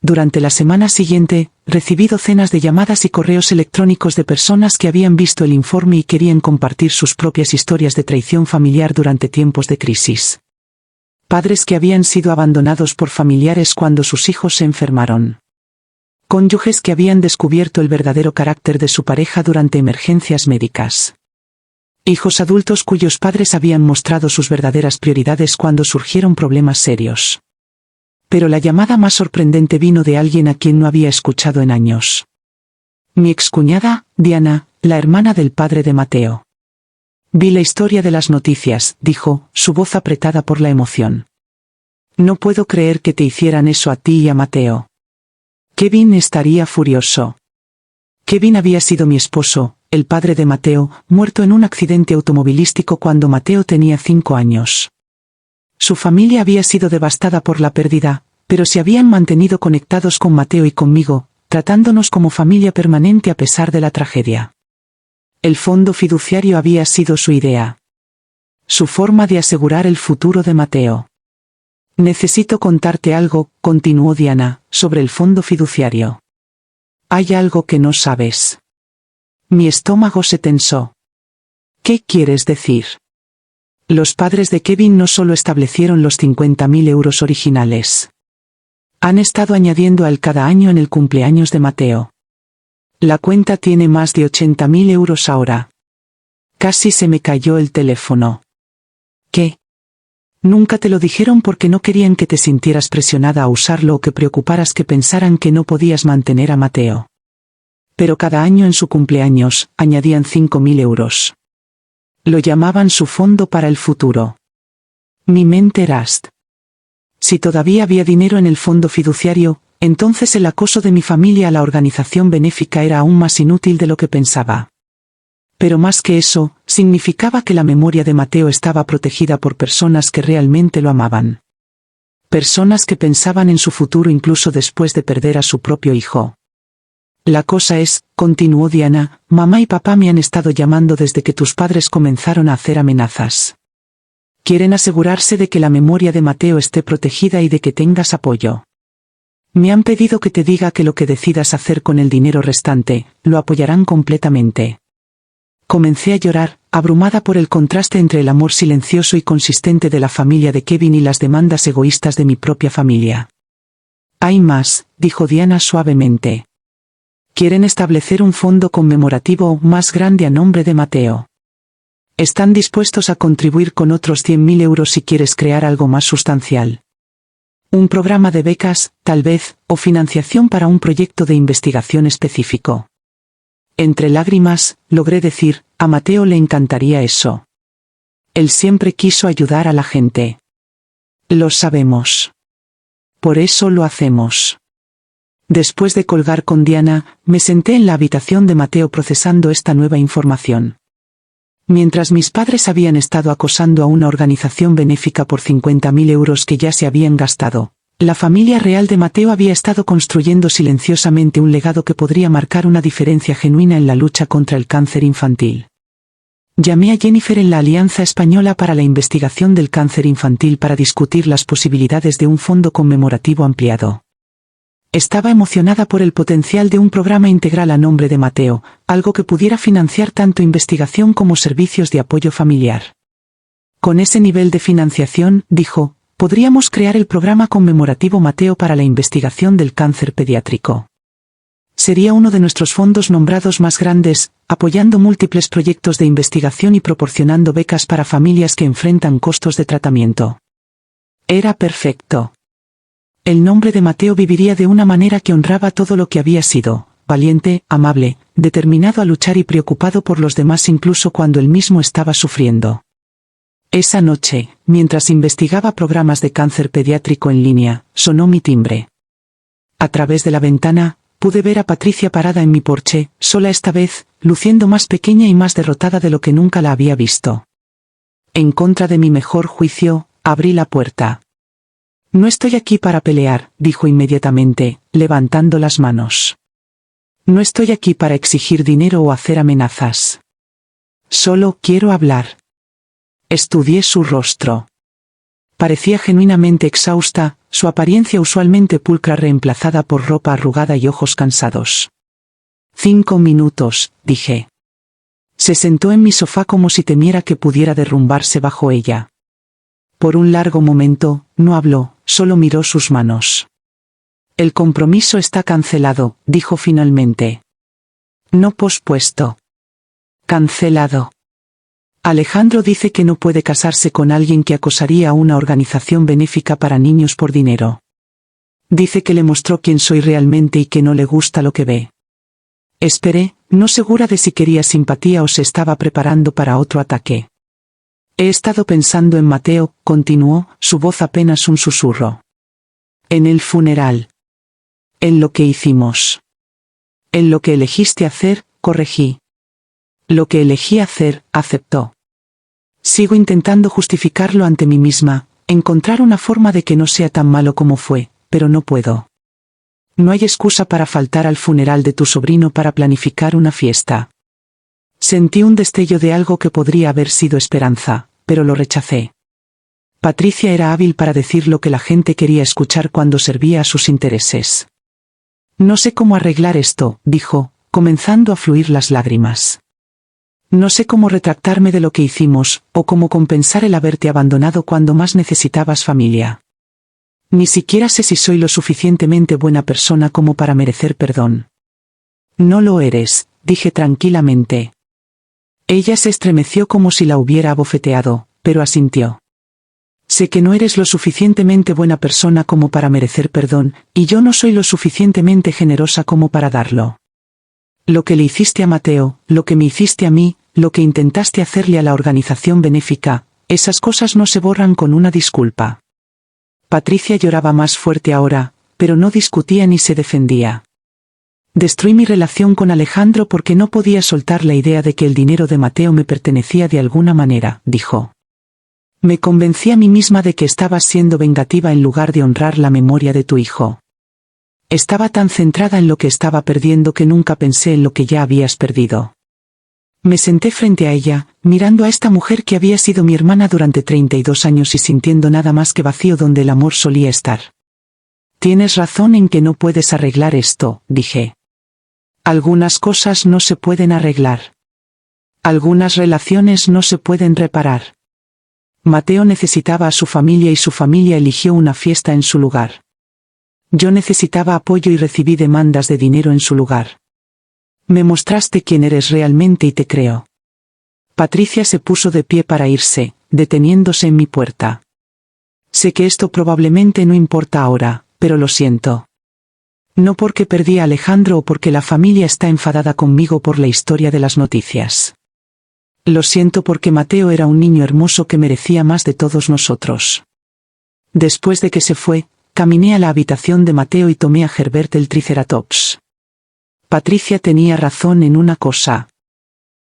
Durante la semana siguiente, recibí docenas de llamadas y correos electrónicos de personas que habían visto el informe y querían compartir sus propias historias de traición familiar durante tiempos de crisis. Padres que habían sido abandonados por familiares cuando sus hijos se enfermaron. Cónyuges que habían descubierto el verdadero carácter de su pareja durante emergencias médicas. Hijos adultos cuyos padres habían mostrado sus verdaderas prioridades cuando surgieron problemas serios. Pero la llamada más sorprendente vino de alguien a quien no había escuchado en años. Mi excuñada, Diana, la hermana del padre de Mateo. Vi la historia de las noticias, dijo, su voz apretada por la emoción. No puedo creer que te hicieran eso a ti y a Mateo. Kevin estaría furioso. Kevin había sido mi esposo, el padre de Mateo, muerto en un accidente automovilístico cuando Mateo tenía 5 años. Su familia había sido devastada por la pérdida, pero se habían mantenido conectados con Mateo y conmigo, tratándonos como familia permanente a pesar de la tragedia. El fondo fiduciario había sido su idea. Su forma de asegurar el futuro de Mateo. Necesito contarte algo, continuó Diana, sobre el fondo fiduciario. Hay algo que no sabes. Mi estómago se tensó. ¿Qué quieres decir? Los padres de Kevin no solo establecieron los 50.000 euros originales. Han estado añadiendo a él cada año en el cumpleaños de Mateo. La cuenta tiene más de 80.000 euros ahora. Casi se me cayó el teléfono. ¿Qué? Nunca te lo dijeron porque no querían que te sintieras presionada a usarlo o que preocuparas que pensaran que no podías mantener a Mateo. Pero cada año en su cumpleaños, añadían 5.000 euros. Lo llamaban su fondo para el futuro. Mi mente rast. Si todavía había dinero en el fondo fiduciario, entonces el acoso de mi familia a la organización benéfica era aún más inútil de lo que pensaba. Pero más que eso, significaba que la memoria de Mateo estaba protegida por personas que realmente lo amaban. Personas que pensaban en su futuro incluso después de perder a su propio hijo. La cosa es, continuó Diana, mamá y papá me han estado llamando desde que tus padres comenzaron a hacer amenazas. Quieren asegurarse de que la memoria de Mateo esté protegida y de que tengas apoyo. Me han pedido que te diga que lo que decidas hacer con el dinero restante, lo apoyarán completamente. Comencé a llorar, abrumada por el contraste entre el amor silencioso y consistente de la familia de Kevin y las demandas egoístas de mi propia familia. Hay más, dijo Diana suavemente. Quieren establecer un fondo conmemorativo más grande a nombre de Mateo. Están dispuestos a contribuir con otros 100.000 euros si quieres crear algo más sustancial. Un programa de becas, tal vez, o financiación para un proyecto de investigación específico. Entre lágrimas, logré decir, a Mateo le encantaría eso. Él siempre quiso ayudar a la gente. Lo sabemos. Por eso lo hacemos. Después de colgar con Diana, me senté en la habitación de Mateo procesando esta nueva información. Mientras mis padres habían estado acosando a una organización benéfica por 50.000 euros que ya se habían gastado, la familia real de Mateo había estado construyendo silenciosamente un legado que podría marcar una diferencia genuina en la lucha contra el cáncer infantil. Llamé a Jennifer en la Alianza Española para la Investigación del Cáncer Infantil para discutir las posibilidades de un fondo conmemorativo ampliado. Estaba emocionada por el potencial de un programa integral a nombre de Mateo, algo que pudiera financiar tanto investigación como servicios de apoyo familiar. Con ese nivel de financiación, dijo, podríamos crear el programa conmemorativo Mateo para la investigación del cáncer pediátrico. Sería uno de nuestros fondos nombrados más grandes, apoyando múltiples proyectos de investigación y proporcionando becas para familias que enfrentan costos de tratamiento. Era perfecto. El nombre de Mateo viviría de una manera que honraba todo lo que había sido, valiente, amable, determinado a luchar y preocupado por los demás incluso cuando él mismo estaba sufriendo. Esa noche, mientras investigaba programas de cáncer pediátrico en línea, sonó mi timbre. A través de la ventana, pude ver a Patricia parada en mi porche, sola esta vez, luciendo más pequeña y más derrotada de lo que nunca la había visto. En contra de mi mejor juicio, abrí la puerta. No estoy aquí para pelear, dijo inmediatamente, levantando las manos. No estoy aquí para exigir dinero o hacer amenazas. Solo quiero hablar. Estudié su rostro. Parecía genuinamente exhausta, su apariencia usualmente pulcra reemplazada por ropa arrugada y ojos cansados. 5 minutos, dije. Se sentó en mi sofá como si temiera que pudiera derrumbarse bajo ella. Por un largo momento, no habló, solo miró sus manos. El compromiso está cancelado, dijo finalmente. No pospuesto. Cancelado. Alejandro dice que no puede casarse con alguien que acosaría a una organización benéfica para niños por dinero. Dice que le mostró quién soy realmente y que no le gusta lo que ve. Esperé, no segura de si quería simpatía o se estaba preparando para otro ataque. He estado pensando en Mateo, continuó, su voz apenas un susurro. En el funeral. En lo que hicimos. En lo que elegiste hacer, corregí. Lo que elegí hacer, aceptó. Sigo intentando justificarlo ante mí misma, encontrar una forma de que no sea tan malo como fue, pero no puedo. No hay excusa para faltar al funeral de tu sobrino para planificar una fiesta. Sentí un destello de algo que podría haber sido esperanza, pero lo rechacé. Patricia era hábil para decir lo que la gente quería escuchar cuando servía a sus intereses. No sé cómo arreglar esto, dijo, comenzando a fluir las lágrimas. No sé cómo retractarme de lo que hicimos, o cómo compensar el haberte abandonado cuando más necesitabas familia. Ni siquiera sé si soy lo suficientemente buena persona como para merecer perdón. No lo eres, dije tranquilamente. Ella se estremeció como si la hubiera abofeteado, pero asintió. Sé que no eres lo suficientemente buena persona como para merecer perdón, y yo no soy lo suficientemente generosa como para darlo. Lo que le hiciste a Mateo, lo que me hiciste a mí, lo que intentaste hacerle a la organización benéfica, esas cosas no se borran con una disculpa. Patricia lloraba más fuerte ahora, pero no discutía ni se defendía. Destruí mi relación con Alejandro porque no podía soltar la idea de que el dinero de Mateo me pertenecía de alguna manera, dijo. Me convencí a mí misma de que estabas siendo vengativa en lugar de honrar la memoria de tu hijo. Estaba tan centrada en lo que estaba perdiendo que nunca pensé en lo que ya habías perdido. Me senté frente a ella, mirando a esta mujer que había sido mi hermana durante 32 años y sintiendo nada más que vacío donde el amor solía estar. Tienes razón en que no puedes arreglar esto, dije. Algunas cosas no se pueden arreglar. Algunas relaciones no se pueden reparar. Mateo necesitaba a su familia y su familia eligió una fiesta en su lugar. Yo necesitaba apoyo y recibí demandas de dinero en su lugar. Me mostraste quién eres realmente y te creo. Patricia se puso de pie para irse, deteniéndose en mi puerta. Sé que esto probablemente no importa ahora, pero lo siento. No porque perdí a Alejandro o porque la familia está enfadada conmigo por la historia de las noticias. Lo siento porque Mateo era un niño hermoso que merecía más de todos nosotros. Después de que se fue, caminé a la habitación de Mateo y tomé a Herbert el Triceratops. Patricia tenía razón en una cosa.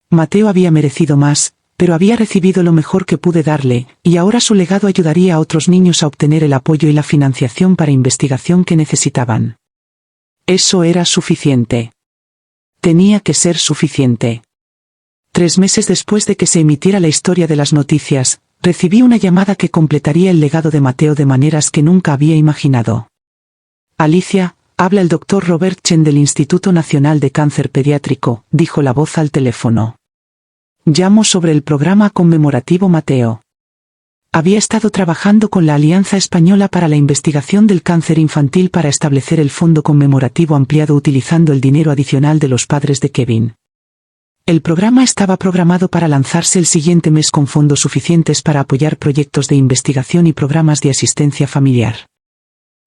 Mateo había merecido más, pero había recibido lo mejor que pude darle, y ahora su legado ayudaría a otros niños a obtener el apoyo y la financiación para investigación que necesitaban. Eso era suficiente. Tenía que ser suficiente. 3 meses después de que se emitiera la historia de las noticias, recibí una llamada que completaría el legado de Mateo de maneras que nunca había imaginado. Alicia, habla el Dr. Robert Chen del Instituto Nacional de Cáncer Pediátrico, dijo la voz al teléfono. Llamo sobre el programa conmemorativo Mateo. Había estado trabajando con la Alianza Española para la Investigación del Cáncer Infantil para establecer el fondo conmemorativo ampliado utilizando el dinero adicional de los padres de Kevin. El programa estaba programado para lanzarse el siguiente mes con fondos suficientes para apoyar proyectos de investigación y programas de asistencia familiar.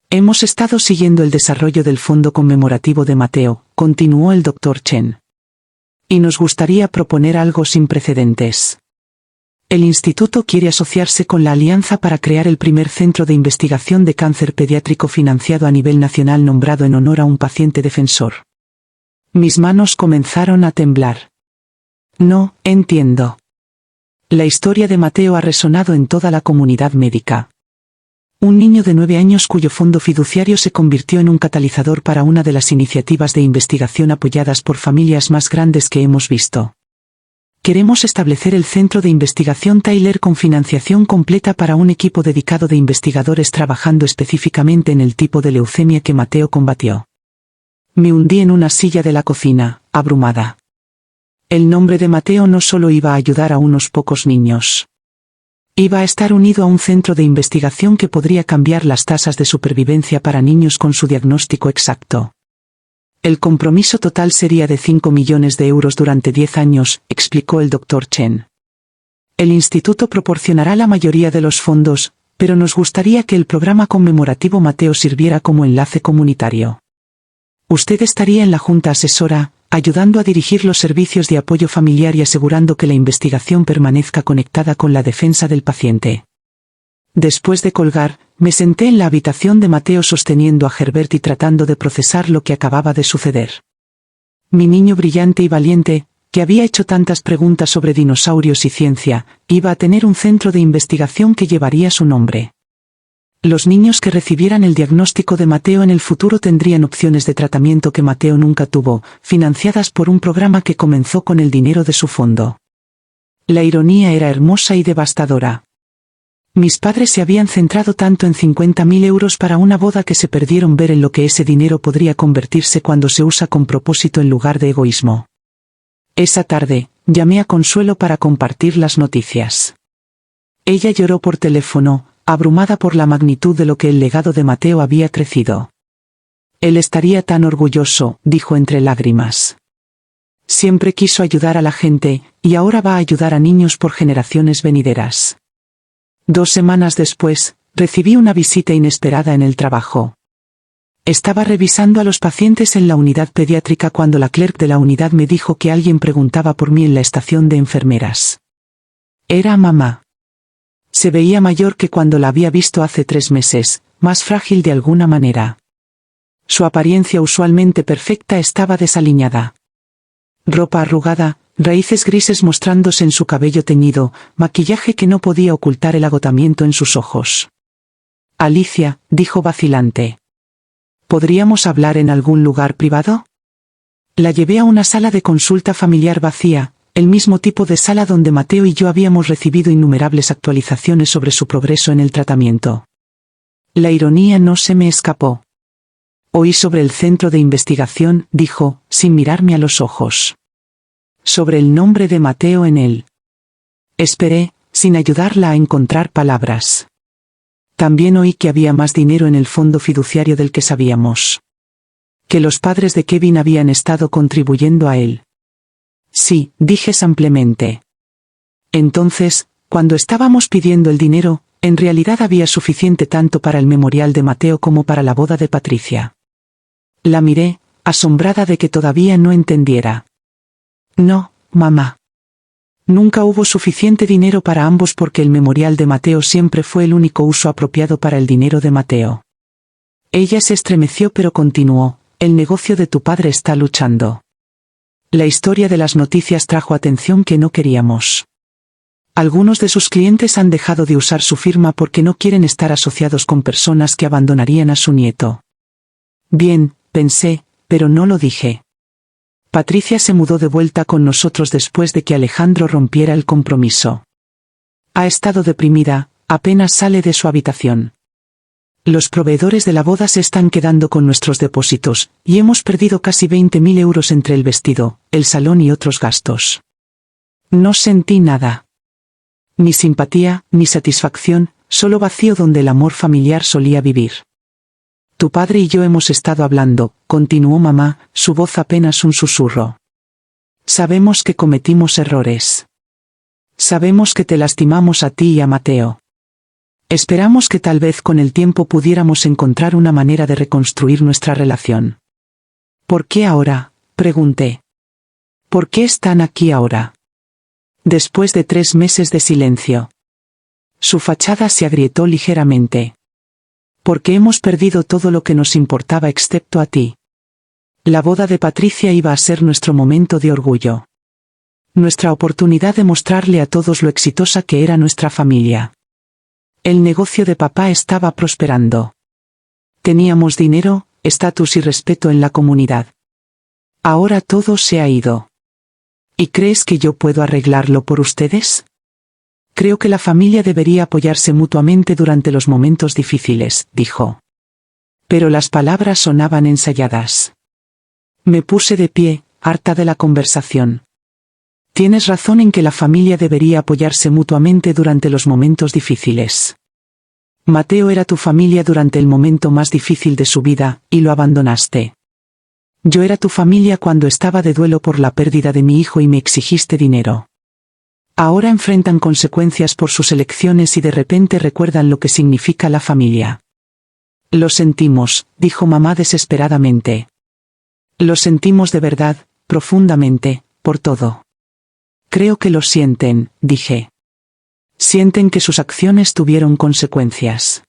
Hemos estado siguiendo el desarrollo del fondo conmemorativo de Mateo, continuó el Dr. Chen. Y nos gustaría proponer algo sin precedentes. El instituto quiere asociarse con la Alianza para crear el primer centro de investigación de cáncer pediátrico financiado a nivel nacional nombrado en honor a un paciente defensor. Mis manos comenzaron a temblar. No, entiendo. La historia de Mateo ha resonado en toda la comunidad médica. Un niño de 9 años cuyo fondo fiduciario se convirtió en un catalizador para una de las iniciativas de investigación apoyadas por familias más grandes que hemos visto. Queremos establecer el Centro de Investigación Tyler con financiación completa para un equipo dedicado de investigadores trabajando específicamente en el tipo de leucemia que Mateo combatió. Me hundí en una silla de la cocina, abrumada. El nombre de Mateo no solo iba a ayudar a unos pocos niños. Iba a estar unido a un centro de investigación que podría cambiar las tasas de supervivencia para niños con su diagnóstico exacto. El compromiso total sería de 5 millones de euros durante 10 años, explicó el Dr. Chen. El instituto proporcionará la mayoría de los fondos, pero nos gustaría que el programa conmemorativo Mateo sirviera como enlace comunitario. Usted estaría en la junta asesora, ayudando a dirigir los servicios de apoyo familiar y asegurando que la investigación permanezca conectada con la defensa del paciente. Después de colgar, me senté en la habitación de Mateo sosteniendo a Herbert y tratando de procesar lo que acababa de suceder. Mi niño brillante y valiente, que había hecho tantas preguntas sobre dinosaurios y ciencia, iba a tener un centro de investigación que llevaría su nombre. Los niños que recibieran el diagnóstico de Mateo en el futuro tendrían opciones de tratamiento que Mateo nunca tuvo, financiadas por un programa que comenzó con el dinero de su fondo. La ironía era hermosa y devastadora. Mis padres se habían centrado tanto en 50.000 euros para una boda que se perdieron ver en lo que ese dinero podría convertirse cuando se usa con propósito en lugar de egoísmo. Esa tarde, llamé a Consuelo para compartir las noticias. Ella lloró por teléfono, abrumada por la magnitud de lo que el legado de Mateo había crecido. Él estaría tan orgulloso, dijo entre lágrimas. Siempre quiso ayudar a la gente, y ahora va a ayudar a niños por generaciones venideras. 2 semanas después, recibí una visita inesperada en el trabajo. Estaba revisando a los pacientes en la unidad pediátrica cuando la clerk de la unidad me dijo que alguien preguntaba por mí en la estación de enfermeras. Era mamá. Se veía mayor que cuando la había visto hace 3 meses, más frágil de alguna manera. Su apariencia usualmente perfecta estaba desaliñada. Ropa arrugada, raíces grises mostrándose en su cabello teñido, maquillaje que no podía ocultar el agotamiento en sus ojos. Alicia, dijo vacilante. ¿Podríamos hablar en algún lugar privado? La llevé a una sala de consulta familiar vacía, el mismo tipo de sala donde Mateo y yo habíamos recibido innumerables actualizaciones sobre su progreso en el tratamiento. La ironía no se me escapó. Oí sobre el centro de investigación, dijo, sin mirarme a los ojos. Sobre el nombre de Mateo en él. Esperé, sin ayudarla a encontrar palabras. También oí que había más dinero en el fondo fiduciario del que sabíamos. Que los padres de Kevin habían estado contribuyendo a él. Sí, dije simplemente. Entonces, cuando estábamos pidiendo el dinero, en realidad había suficiente tanto para el memorial de Mateo como para la boda de Patricia. La miré, asombrada de que todavía no entendiera. No, mamá. Nunca hubo suficiente dinero para ambos porque el memorial de Mateo siempre fue el único uso apropiado para el dinero de Mateo. Ella se estremeció pero continuó, el negocio de tu padre está luchando. La historia de las noticias trajo atención que no queríamos. Algunos de sus clientes han dejado de usar su firma porque no quieren estar asociados con personas que abandonarían a su nieto. Bien, pensé, pero no lo dije. Patricia se mudó de vuelta con nosotros después de que Alejandro rompiera el compromiso. Ha estado deprimida, apenas sale de su habitación. Los proveedores de la boda se están quedando con nuestros depósitos, y hemos perdido casi 20.000 euros entre el vestido, el salón y otros gastos. No sentí nada. Ni simpatía, ni satisfacción, solo vacío donde el amor familiar solía vivir. Tu padre y yo hemos estado hablando, continuó mamá, su voz apenas un susurro. Sabemos que cometimos errores. Sabemos que te lastimamos a ti y a Mateo. Esperamos que tal vez con el tiempo pudiéramos encontrar una manera de reconstruir nuestra relación. ¿Por qué ahora?, pregunté. ¿Por qué están aquí ahora? Después de 3 meses de silencio. Su fachada se agrietó ligeramente. Porque hemos perdido todo lo que nos importaba excepto a ti. La boda de Patricia iba a ser nuestro momento de orgullo. Nuestra oportunidad de mostrarle a todos lo exitosa que era nuestra familia. El negocio de papá estaba prosperando. Teníamos dinero, estatus y respeto en la comunidad. Ahora todo se ha ido. ¿Y crees que yo puedo arreglarlo por ustedes? Creo que la familia debería apoyarse mutuamente durante los momentos difíciles, dijo. Pero las palabras sonaban ensayadas. Me puse de pie, harta de la conversación. Tienes razón en que la familia debería apoyarse mutuamente durante los momentos difíciles. Mateo era tu familia durante el momento más difícil de su vida, y lo abandonaste. Yo era tu familia cuando estaba de duelo por la pérdida de mi hijo y me exigiste dinero. Ahora enfrentan consecuencias por sus elecciones y de repente recuerdan lo que significa la familia. Lo sentimos, dijo mamá desesperadamente. Lo sentimos de verdad, profundamente, por todo. Creo que lo sienten, dije. Sienten que sus acciones tuvieron consecuencias.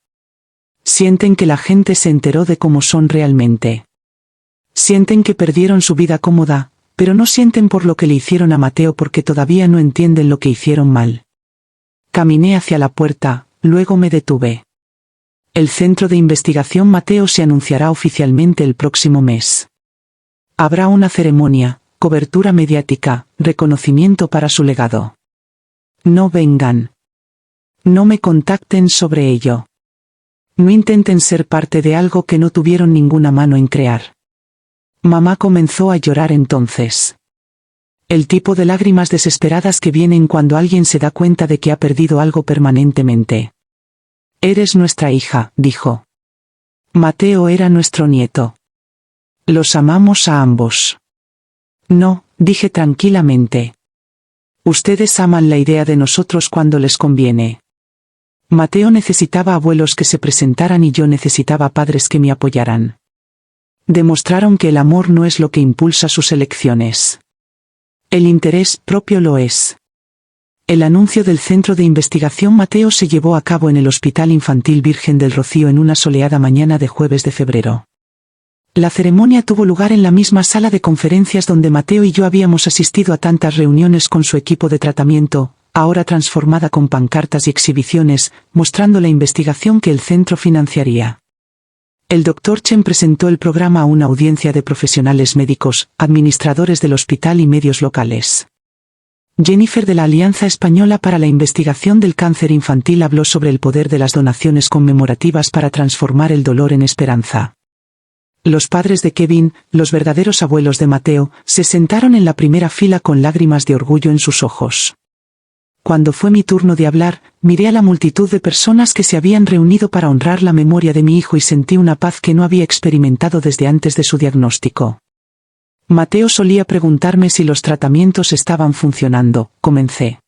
Sienten que la gente se enteró de cómo son realmente. Sienten que perdieron su vida cómoda, pero no sienten por lo que le hicieron a Mateo porque todavía no entienden lo que hicieron mal. Caminé hacia la puerta, luego me detuve. El centro de investigación Mateo se anunciará oficialmente el próximo mes. Habrá una ceremonia, cobertura mediática, reconocimiento para su legado. No vengan. No me contacten sobre ello. No intenten ser parte de algo que no tuvieron ninguna mano en crear. Mamá comenzó a llorar entonces. El tipo de lágrimas desesperadas que vienen cuando alguien se da cuenta de que ha perdido algo permanentemente. Eres nuestra hija, dijo. Mateo era nuestro nieto. Los amamos a ambos. No, dije tranquilamente. Ustedes aman la idea de nosotros cuando les conviene. Mateo necesitaba abuelos que se presentaran y yo necesitaba padres que me apoyaran. Demostraron que el amor no es lo que impulsa sus elecciones. El interés propio lo es. El anuncio del centro de investigación Mateo se llevó a cabo en el Hospital Infantil Virgen del Rocío en una soleada mañana de jueves de febrero. La ceremonia tuvo lugar en la misma sala de conferencias donde Mateo y yo habíamos asistido a tantas reuniones con su equipo de tratamiento, ahora transformada con pancartas y exhibiciones, mostrando la investigación que el centro financiaría. El Dr. Chen presentó el programa a una audiencia de profesionales médicos, administradores del hospital y medios locales. Jennifer de la Alianza Española para la Investigación del Cáncer Infantil habló sobre el poder de las donaciones conmemorativas para transformar el dolor en esperanza. Los padres de Kevin, los verdaderos abuelos de Mateo, se sentaron en la primera fila con lágrimas de orgullo en sus ojos. cuando fue mi turno de hablar, miré a la multitud de personas que se habían reunido para honrar la memoria de mi hijo y sentí una paz que no había experimentado desde antes de su diagnóstico. Mateo solía preguntarme si los tratamientos estaban funcionando, comencé.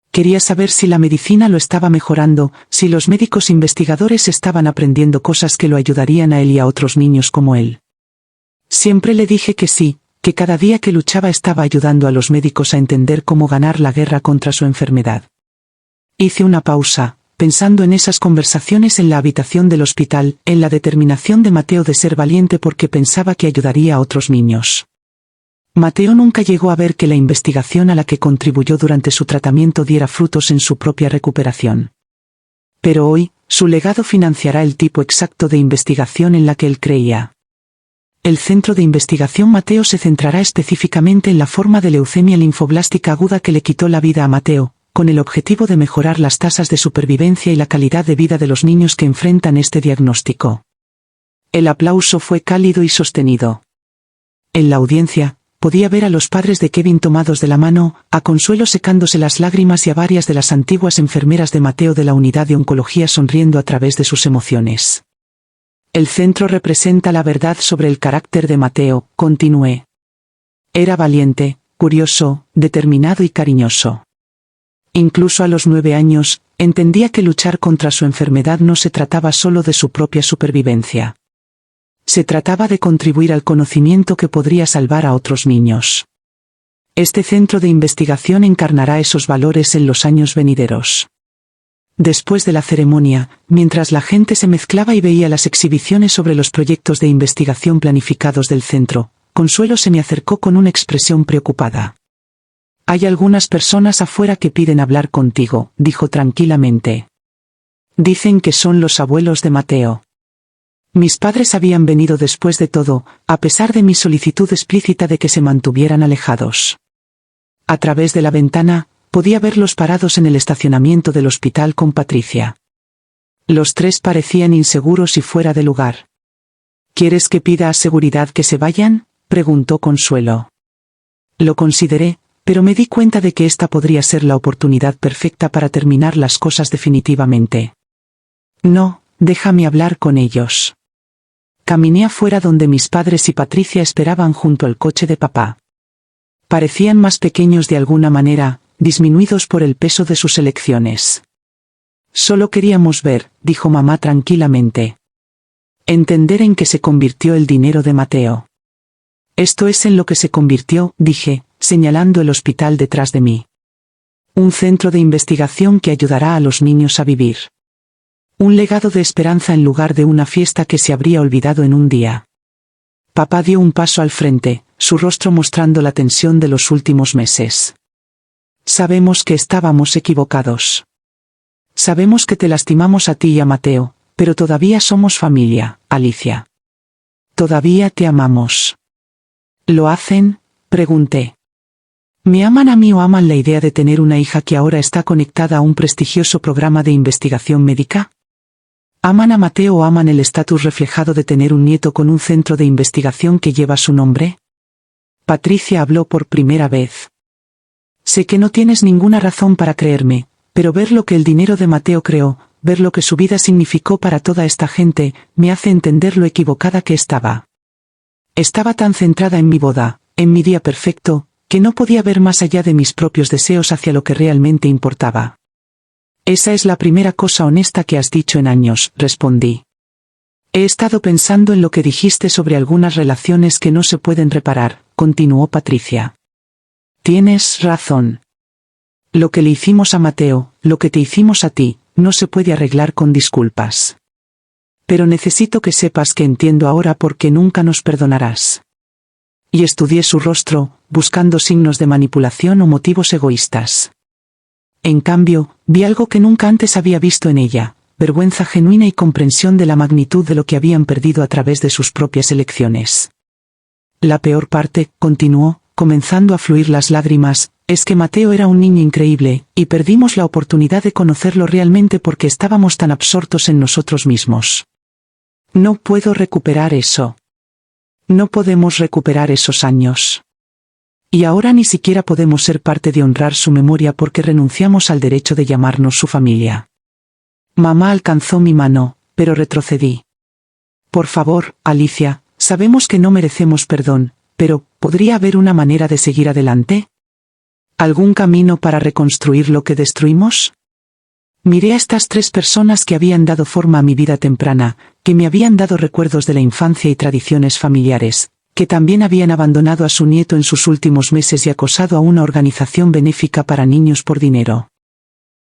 Quería saber si la medicina lo estaba mejorando, si los médicos investigadores estaban aprendiendo cosas que lo ayudarían a él y a otros niños como él. Siempre le dije que sí, que cada día que luchaba estaba ayudando a los médicos a entender cómo ganar la guerra contra su enfermedad. Hice una pausa, pensando en esas conversaciones en la habitación del hospital, en la determinación de Mateo de ser valiente porque pensaba que ayudaría a otros niños. Mateo nunca llegó a ver que la investigación a la que contribuyó durante su tratamiento diera frutos en su propia recuperación. Pero hoy, su legado financiará el tipo exacto de investigación en la que él creía. El Centro de Investigación Mateo se centrará específicamente en la forma de leucemia linfoblástica aguda que le quitó la vida a Mateo, con el objetivo de mejorar las tasas de supervivencia y la calidad de vida de los niños que enfrentan este diagnóstico. El aplauso fue cálido y sostenido. En la audiencia, podía ver a los padres de Kevin tomados de la mano, a Consuelo secándose las lágrimas y a varias de las antiguas enfermeras de Mateo de la unidad de oncología sonriendo a través de sus emociones. El centro representa la verdad sobre el carácter de Mateo, continué. Era valiente, curioso, determinado y cariñoso. Incluso a los 9 años, entendía que luchar contra su enfermedad no se trataba solo de su propia supervivencia. Se trataba de contribuir al conocimiento que podría salvar a otros niños. Este centro de investigación encarnará esos valores en los años venideros. Después de la ceremonia, mientras la gente se mezclaba y veía las exhibiciones sobre los proyectos de investigación planificados del centro, Consuelo se me acercó con una expresión preocupada. Hay algunas personas afuera que piden hablar contigo, dijo tranquilamente. Dicen que son los abuelos de Mateo. Mis padres habían venido después de todo, a pesar de mi solicitud explícita de que se mantuvieran alejados. A través de la ventana, podía verlos parados en el estacionamiento del hospital con Patricia. Los tres parecían inseguros y fuera de lugar. ¿Quieres que pida a seguridad que se vayan?, preguntó Consuelo. Lo consideré, pero me di cuenta de que esta podría ser la oportunidad perfecta para terminar las cosas definitivamente. No, déjame hablar con ellos. Caminé afuera donde mis padres y Patricia esperaban junto al coche de papá. Parecían más pequeños de alguna manera, disminuidos por el peso de sus elecciones. Solo queríamos ver, dijo mamá tranquilamente. Entender en qué se convirtió el dinero de Mateo. Esto es en lo que se convirtió, dije, señalando el hospital detrás de mí. Un centro de investigación que ayudará a los niños a vivir. Un legado de esperanza en lugar de una fiesta que se habría olvidado en un día. Papá dio un paso al frente, su rostro mostrando la tensión de los últimos meses. Sabemos que estábamos equivocados. Sabemos que te lastimamos a ti y a Mateo, pero todavía somos familia, Alicia. Todavía te amamos. ¿Lo hacen?, pregunté. ¿Me aman a mí o aman la idea de tener una hija que ahora está conectada a un prestigioso programa de investigación médica? ¿Aman a Mateo o aman el estatus reflejado de tener un nieto con un centro de investigación que lleva su nombre? Patricia habló por primera vez. Sé que no tienes ninguna razón para creerme, pero ver lo que el dinero de Mateo creó, ver lo que su vida significó para toda esta gente, me hace entender lo equivocada que estaba. Estaba tan centrada en mi boda, en mi día perfecto, que no podía ver más allá de mis propios deseos hacia lo que realmente importaba. Esa es la primera cosa honesta que has dicho en años, respondí. He estado pensando en lo que dijiste sobre algunas relaciones que no se pueden reparar, continuó Patricia. Tienes razón. Lo que le hicimos a Mateo, lo que te hicimos a ti, no se puede arreglar con disculpas. Pero necesito que sepas que entiendo ahora por qué nunca nos perdonarás. Y estudié su rostro, buscando signos de manipulación o motivos egoístas. En cambio, vi algo que nunca antes había visto en ella, vergüenza genuina y comprensión de la magnitud de lo que habían perdido a través de sus propias elecciones. La peor parte, continuó, comenzando a fluir las lágrimas, es que Mateo era un niño increíble, y perdimos la oportunidad de conocerlo realmente porque estábamos tan absortos en nosotros mismos. No puedo recuperar eso. No podemos recuperar esos años. Y ahora ni siquiera podemos ser parte de honrar su memoria porque renunciamos al derecho de llamarnos su familia. Mamá alcanzó mi mano, pero retrocedí. Por favor, Alicia, sabemos que no merecemos perdón, pero ¿podría haber una manera de seguir adelante? ¿Algún camino para reconstruir lo que destruimos? Miré a estas 3 personas que habían dado forma a mi vida temprana, que me habían dado recuerdos de la infancia y tradiciones familiares, que también habían abandonado a su nieto en sus últimos meses y acosado a una organización benéfica para niños por dinero.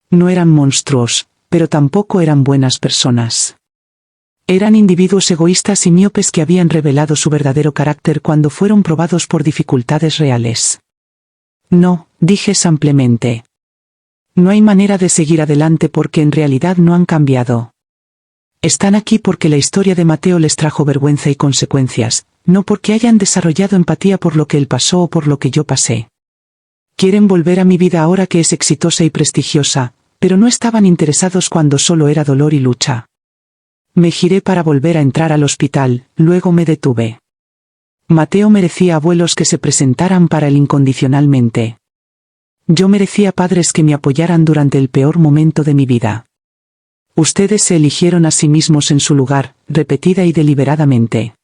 No eran monstruos, pero tampoco eran buenas personas. Eran individuos egoístas y miopes que habían revelado su verdadero carácter cuando fueron probados por dificultades reales. No, dije simplemente. No hay manera de seguir adelante porque en realidad no han cambiado. Están aquí porque la historia de Mateo les trajo vergüenza y consecuencias, no porque hayan desarrollado empatía por lo que él pasó o por lo que yo pasé. Quieren volver a mi vida ahora que es exitosa y prestigiosa, pero no estaban interesados cuando solo era dolor y lucha. Me giré para volver a entrar al hospital, luego me detuve. Mateo merecía abuelos que se presentaran para él incondicionalmente. Yo merecía padres que me apoyaran durante el peor momento de mi vida. Ustedes se eligieron a sí mismos en su lugar, repetida y deliberadamente.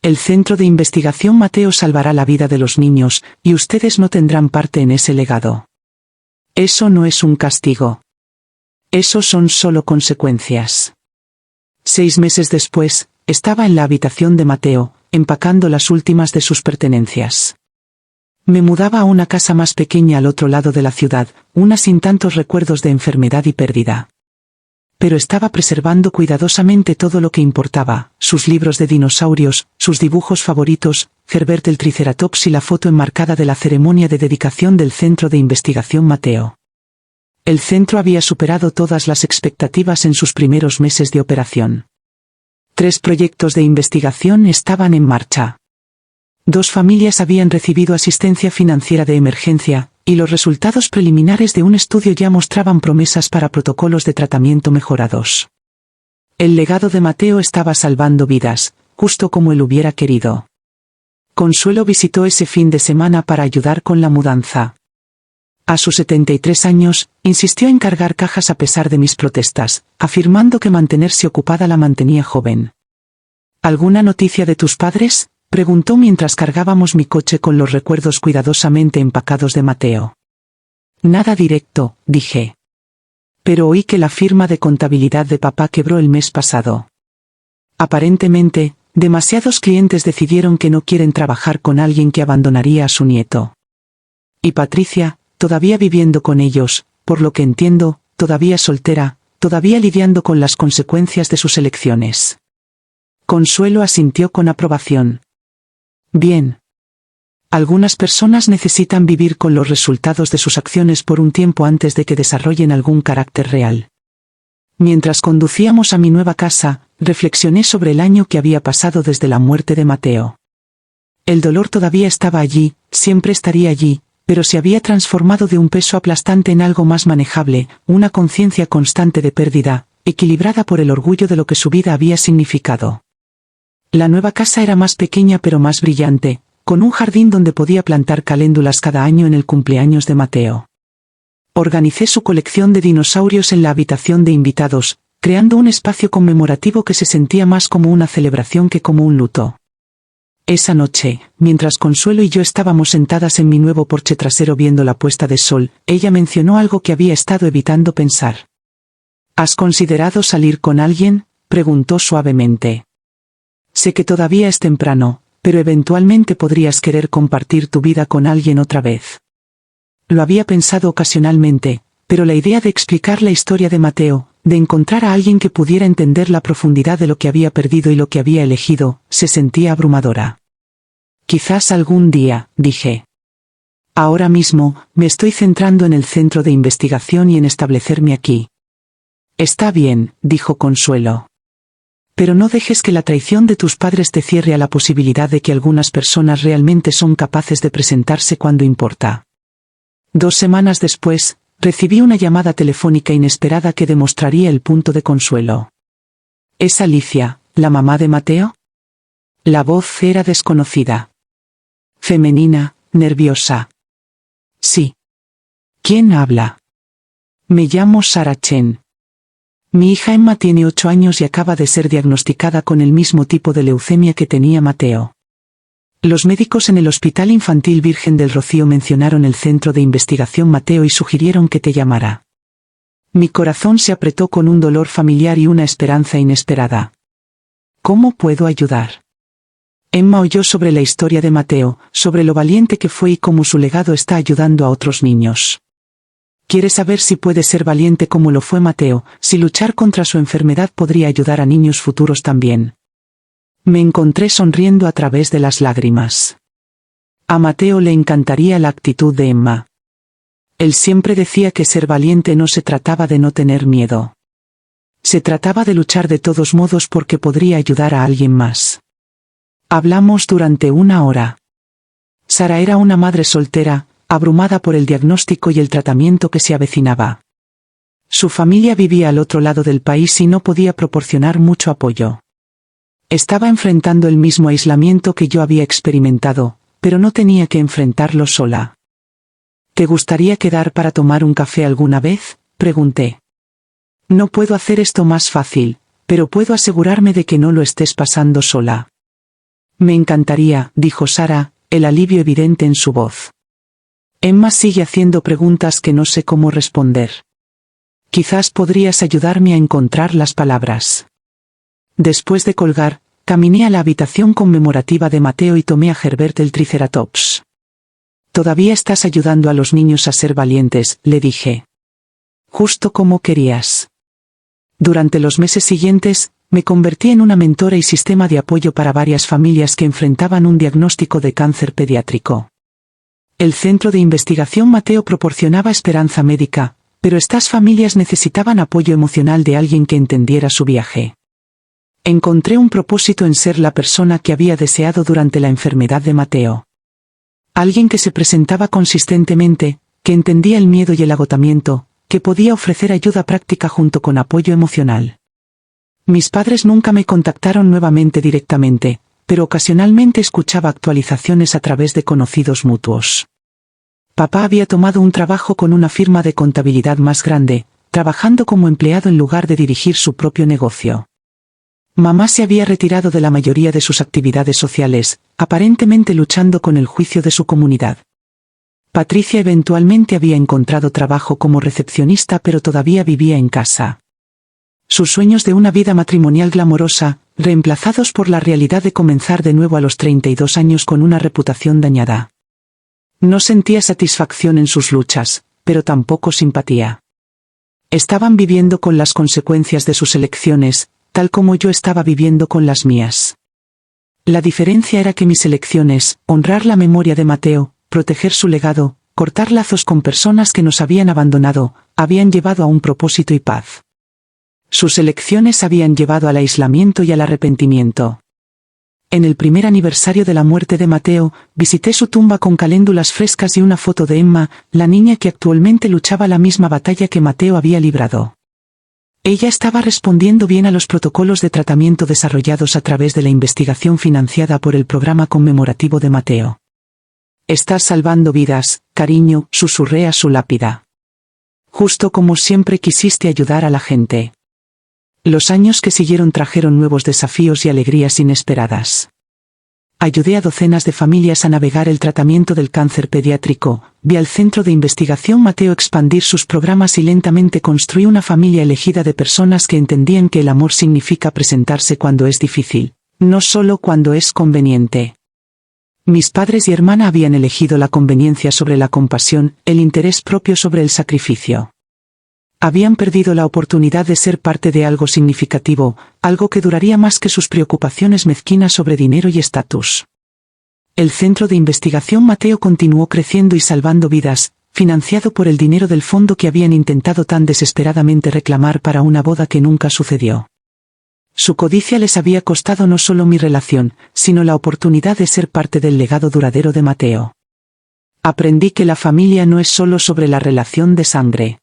El centro de investigación Mateo salvará la vida de los niños, y ustedes no tendrán parte en ese legado. Eso no es un castigo. Eso son solo consecuencias. 6 meses después, estaba en la habitación de Mateo, empacando las últimas de sus pertenencias. Me mudaba a una casa más pequeña al otro lado de la ciudad, una sin tantos recuerdos de enfermedad y pérdida. Pero estaba preservando cuidadosamente todo lo que importaba, sus libros de dinosaurios, sus dibujos favoritos, Herbert el Triceratops y la foto enmarcada de la ceremonia de dedicación del Centro de Investigación Mateo. El centro había superado todas las expectativas en sus primeros meses de operación. 3 proyectos de investigación estaban en marcha. 2 familias habían recibido asistencia financiera de emergencia, y los resultados preliminares de un estudio ya mostraban promesas para protocolos de tratamiento mejorados. El legado de Mateo estaba salvando vidas, justo como él hubiera querido. Consuelo visitó ese fin de semana para ayudar con la mudanza. A sus 73 años, insistió en cargar cajas a pesar de mis protestas, afirmando que mantenerse ocupada la mantenía joven. ¿Alguna noticia de tus padres?, preguntó mientras cargábamos mi coche con los recuerdos cuidadosamente empacados de Mateo. Nada directo, dije. Pero oí que la firma de contabilidad de papá quebró el mes pasado. Aparentemente, demasiados clientes decidieron que no quieren trabajar con alguien que abandonaría a su nieto. Y Patricia, todavía viviendo con ellos, por lo que entiendo, todavía soltera, todavía lidiando con las consecuencias de sus elecciones. Consuelo asintió con aprobación. Bien. Algunas personas necesitan vivir con los resultados de sus acciones por un tiempo antes de que desarrollen algún carácter real. Mientras conducíamos a mi nueva casa, reflexioné sobre el año que había pasado desde la muerte de Mateo. El dolor todavía estaba allí, siempre estaría allí, pero se había transformado de un peso aplastante en algo más manejable, una conciencia constante de pérdida, equilibrada por el orgullo de lo que su vida había significado. La nueva casa era más pequeña pero más brillante, con un jardín donde podía plantar caléndulas cada año en el cumpleaños de Mateo. Organicé su colección de dinosaurios en la habitación de invitados, creando un espacio conmemorativo que se sentía más como una celebración que como un luto. Esa noche, mientras Consuelo y yo estábamos sentadas en mi nuevo porche trasero viendo la puesta de sol, ella mencionó algo que había estado evitando pensar. ¿Has considerado salir con alguien?, preguntó suavemente. Sé que todavía es temprano, pero eventualmente podrías querer compartir tu vida con alguien otra vez. Lo había pensado ocasionalmente, pero la idea de explicar la historia de Mateo, de encontrar a alguien que pudiera entender la profundidad de lo que había perdido y lo que había elegido, se sentía abrumadora. Quizás algún día, dije. Ahora mismo, me estoy centrando en el centro de investigación y en establecerme aquí. Está bien, dijo Consuelo. Pero no dejes que la traición de tus padres te cierre a la posibilidad de que algunas personas realmente son capaces de presentarse cuando importa. 2 semanas después, recibí una llamada telefónica inesperada que demostraría el punto de Consuelo. ¿Es Alicia, la mamá de Mateo? La voz era desconocida. Femenina, nerviosa. Sí. ¿Quién habla? Me llamo Sarah Chen. Mi hija Emma tiene 8 años y acaba de ser diagnosticada con el mismo tipo de leucemia que tenía Mateo. Los médicos en el Hospital Infantil Virgen del Rocío mencionaron el centro de investigación Mateo y sugirieron que te llamara. Mi corazón se apretó con un dolor familiar y una esperanza inesperada. ¿Cómo puedo ayudar? Emma oyó sobre la historia de Mateo, sobre lo valiente que fue y cómo su legado está ayudando a otros niños. Quiere saber si puede ser valiente como lo fue Mateo, si luchar contra su enfermedad podría ayudar a niños futuros también. Me encontré sonriendo a través de las lágrimas. A Mateo le encantaría la actitud de Emma. Él siempre decía que ser valiente no se trataba de no tener miedo. Se trataba de luchar de todos modos porque podría ayudar a alguien más. Hablamos durante 1 hora. Sara era una madre soltera, abrumada por el diagnóstico y el tratamiento que se avecinaba. Su familia vivía al otro lado del país y no podía proporcionar mucho apoyo. Estaba enfrentando el mismo aislamiento que yo había experimentado, pero no tenía que enfrentarlo sola. ¿Te gustaría quedar para tomar un café alguna vez?, pregunté. No puedo hacer esto más fácil, pero puedo asegurarme de que no lo estés pasando sola. Me encantaría, dijo Sara, el alivio evidente en su voz. Emma sigue haciendo preguntas que no sé cómo responder. Quizás podrías ayudarme a encontrar las palabras. Después de colgar, caminé a la habitación conmemorativa de Mateo y tomé a Herbert el Triceratops. Todavía estás ayudando a los niños a ser valientes, le dije. Justo como querías. Durante los meses siguientes, me convertí en una mentora y sistema de apoyo para varias familias que enfrentaban un diagnóstico de cáncer pediátrico. El Centro de Investigación Mateo proporcionaba esperanza médica, pero estas familias necesitaban apoyo emocional de alguien que entendiera su viaje. Encontré un propósito en ser la persona que había deseado durante la enfermedad de Mateo. Alguien que se presentaba consistentemente, que entendía el miedo y el agotamiento, que podía ofrecer ayuda práctica junto con apoyo emocional. Mis padres nunca me contactaron nuevamente directamente, pero ocasionalmente escuchaba actualizaciones a través de conocidos mutuos. Papá había tomado un trabajo con una firma de contabilidad más grande, trabajando como empleado en lugar de dirigir su propio negocio. Mamá se había retirado de la mayoría de sus actividades sociales, aparentemente luchando con el juicio de su comunidad. Patricia eventualmente había encontrado trabajo como recepcionista pero todavía vivía en casa. Sus sueños de una vida matrimonial glamorosa, reemplazados por la realidad de comenzar de nuevo a los 32 años con una reputación dañada. No sentía satisfacción en sus luchas, pero tampoco simpatía. Estaban viviendo con las consecuencias de sus elecciones, tal como yo estaba viviendo con las mías. La diferencia era que mis elecciones, honrar la memoria de Mateo, proteger su legado, cortar lazos con personas que nos habían abandonado, habían llevado a un propósito y paz. Sus elecciones habían llevado al aislamiento y al arrepentimiento. En el primer aniversario de la muerte de Mateo, visité su tumba con caléndulas frescas y una foto de Emma, la niña que actualmente luchaba la misma batalla que Mateo había librado. Ella estaba respondiendo bien a los protocolos de tratamiento desarrollados a través de la investigación financiada por el programa conmemorativo de Mateo. Estás salvando vidas, cariño, susurré a su lápida. Justo como siempre quisiste ayudar a la gente. Los años que siguieron trajeron nuevos desafíos y alegrías inesperadas. Ayudé a docenas de familias a navegar el tratamiento del cáncer pediátrico, vi al Centro de Investigación Mateo expandir sus programas y lentamente construí una familia elegida de personas que entendían que el amor significa presentarse cuando es difícil, no solo cuando es conveniente. Mis padres y hermana habían elegido la conveniencia sobre la compasión, el interés propio sobre el sacrificio. Habían perdido la oportunidad de ser parte de algo significativo, algo que duraría más que sus preocupaciones mezquinas sobre dinero y estatus. El Centro de Investigación Mateo continuó creciendo y salvando vidas, financiado por el dinero del fondo que habían intentado tan desesperadamente reclamar para una boda que nunca sucedió. Su codicia les había costado no solo mi relación, sino la oportunidad de ser parte del legado duradero de Mateo. Aprendí que la familia no es solo sobre la relación de sangre.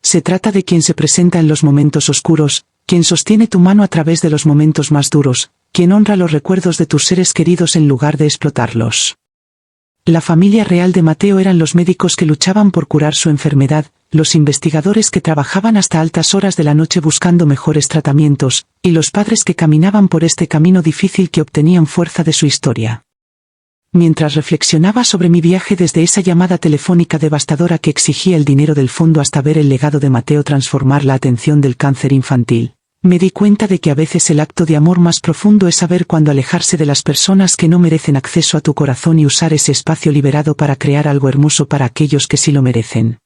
Se trata de quien se presenta en los momentos oscuros, quien sostiene tu mano a través de los momentos más duros, quien honra los recuerdos de tus seres queridos en lugar de explotarlos. La familia real de Mateo eran los médicos que luchaban por curar su enfermedad, los investigadores que trabajaban hasta altas horas de la noche buscando mejores tratamientos, y los padres que caminaban por este camino difícil que obtenían fuerza de su historia. Mientras reflexionaba sobre mi viaje desde esa llamada telefónica devastadora que exigía el dinero del fondo hasta ver el legado de Mateo transformar la atención del cáncer infantil, me di cuenta de que a veces el acto de amor más profundo es saber cuándo alejarse de las personas que no merecen acceso a tu corazón y usar ese espacio liberado para crear algo hermoso para aquellos que sí lo merecen.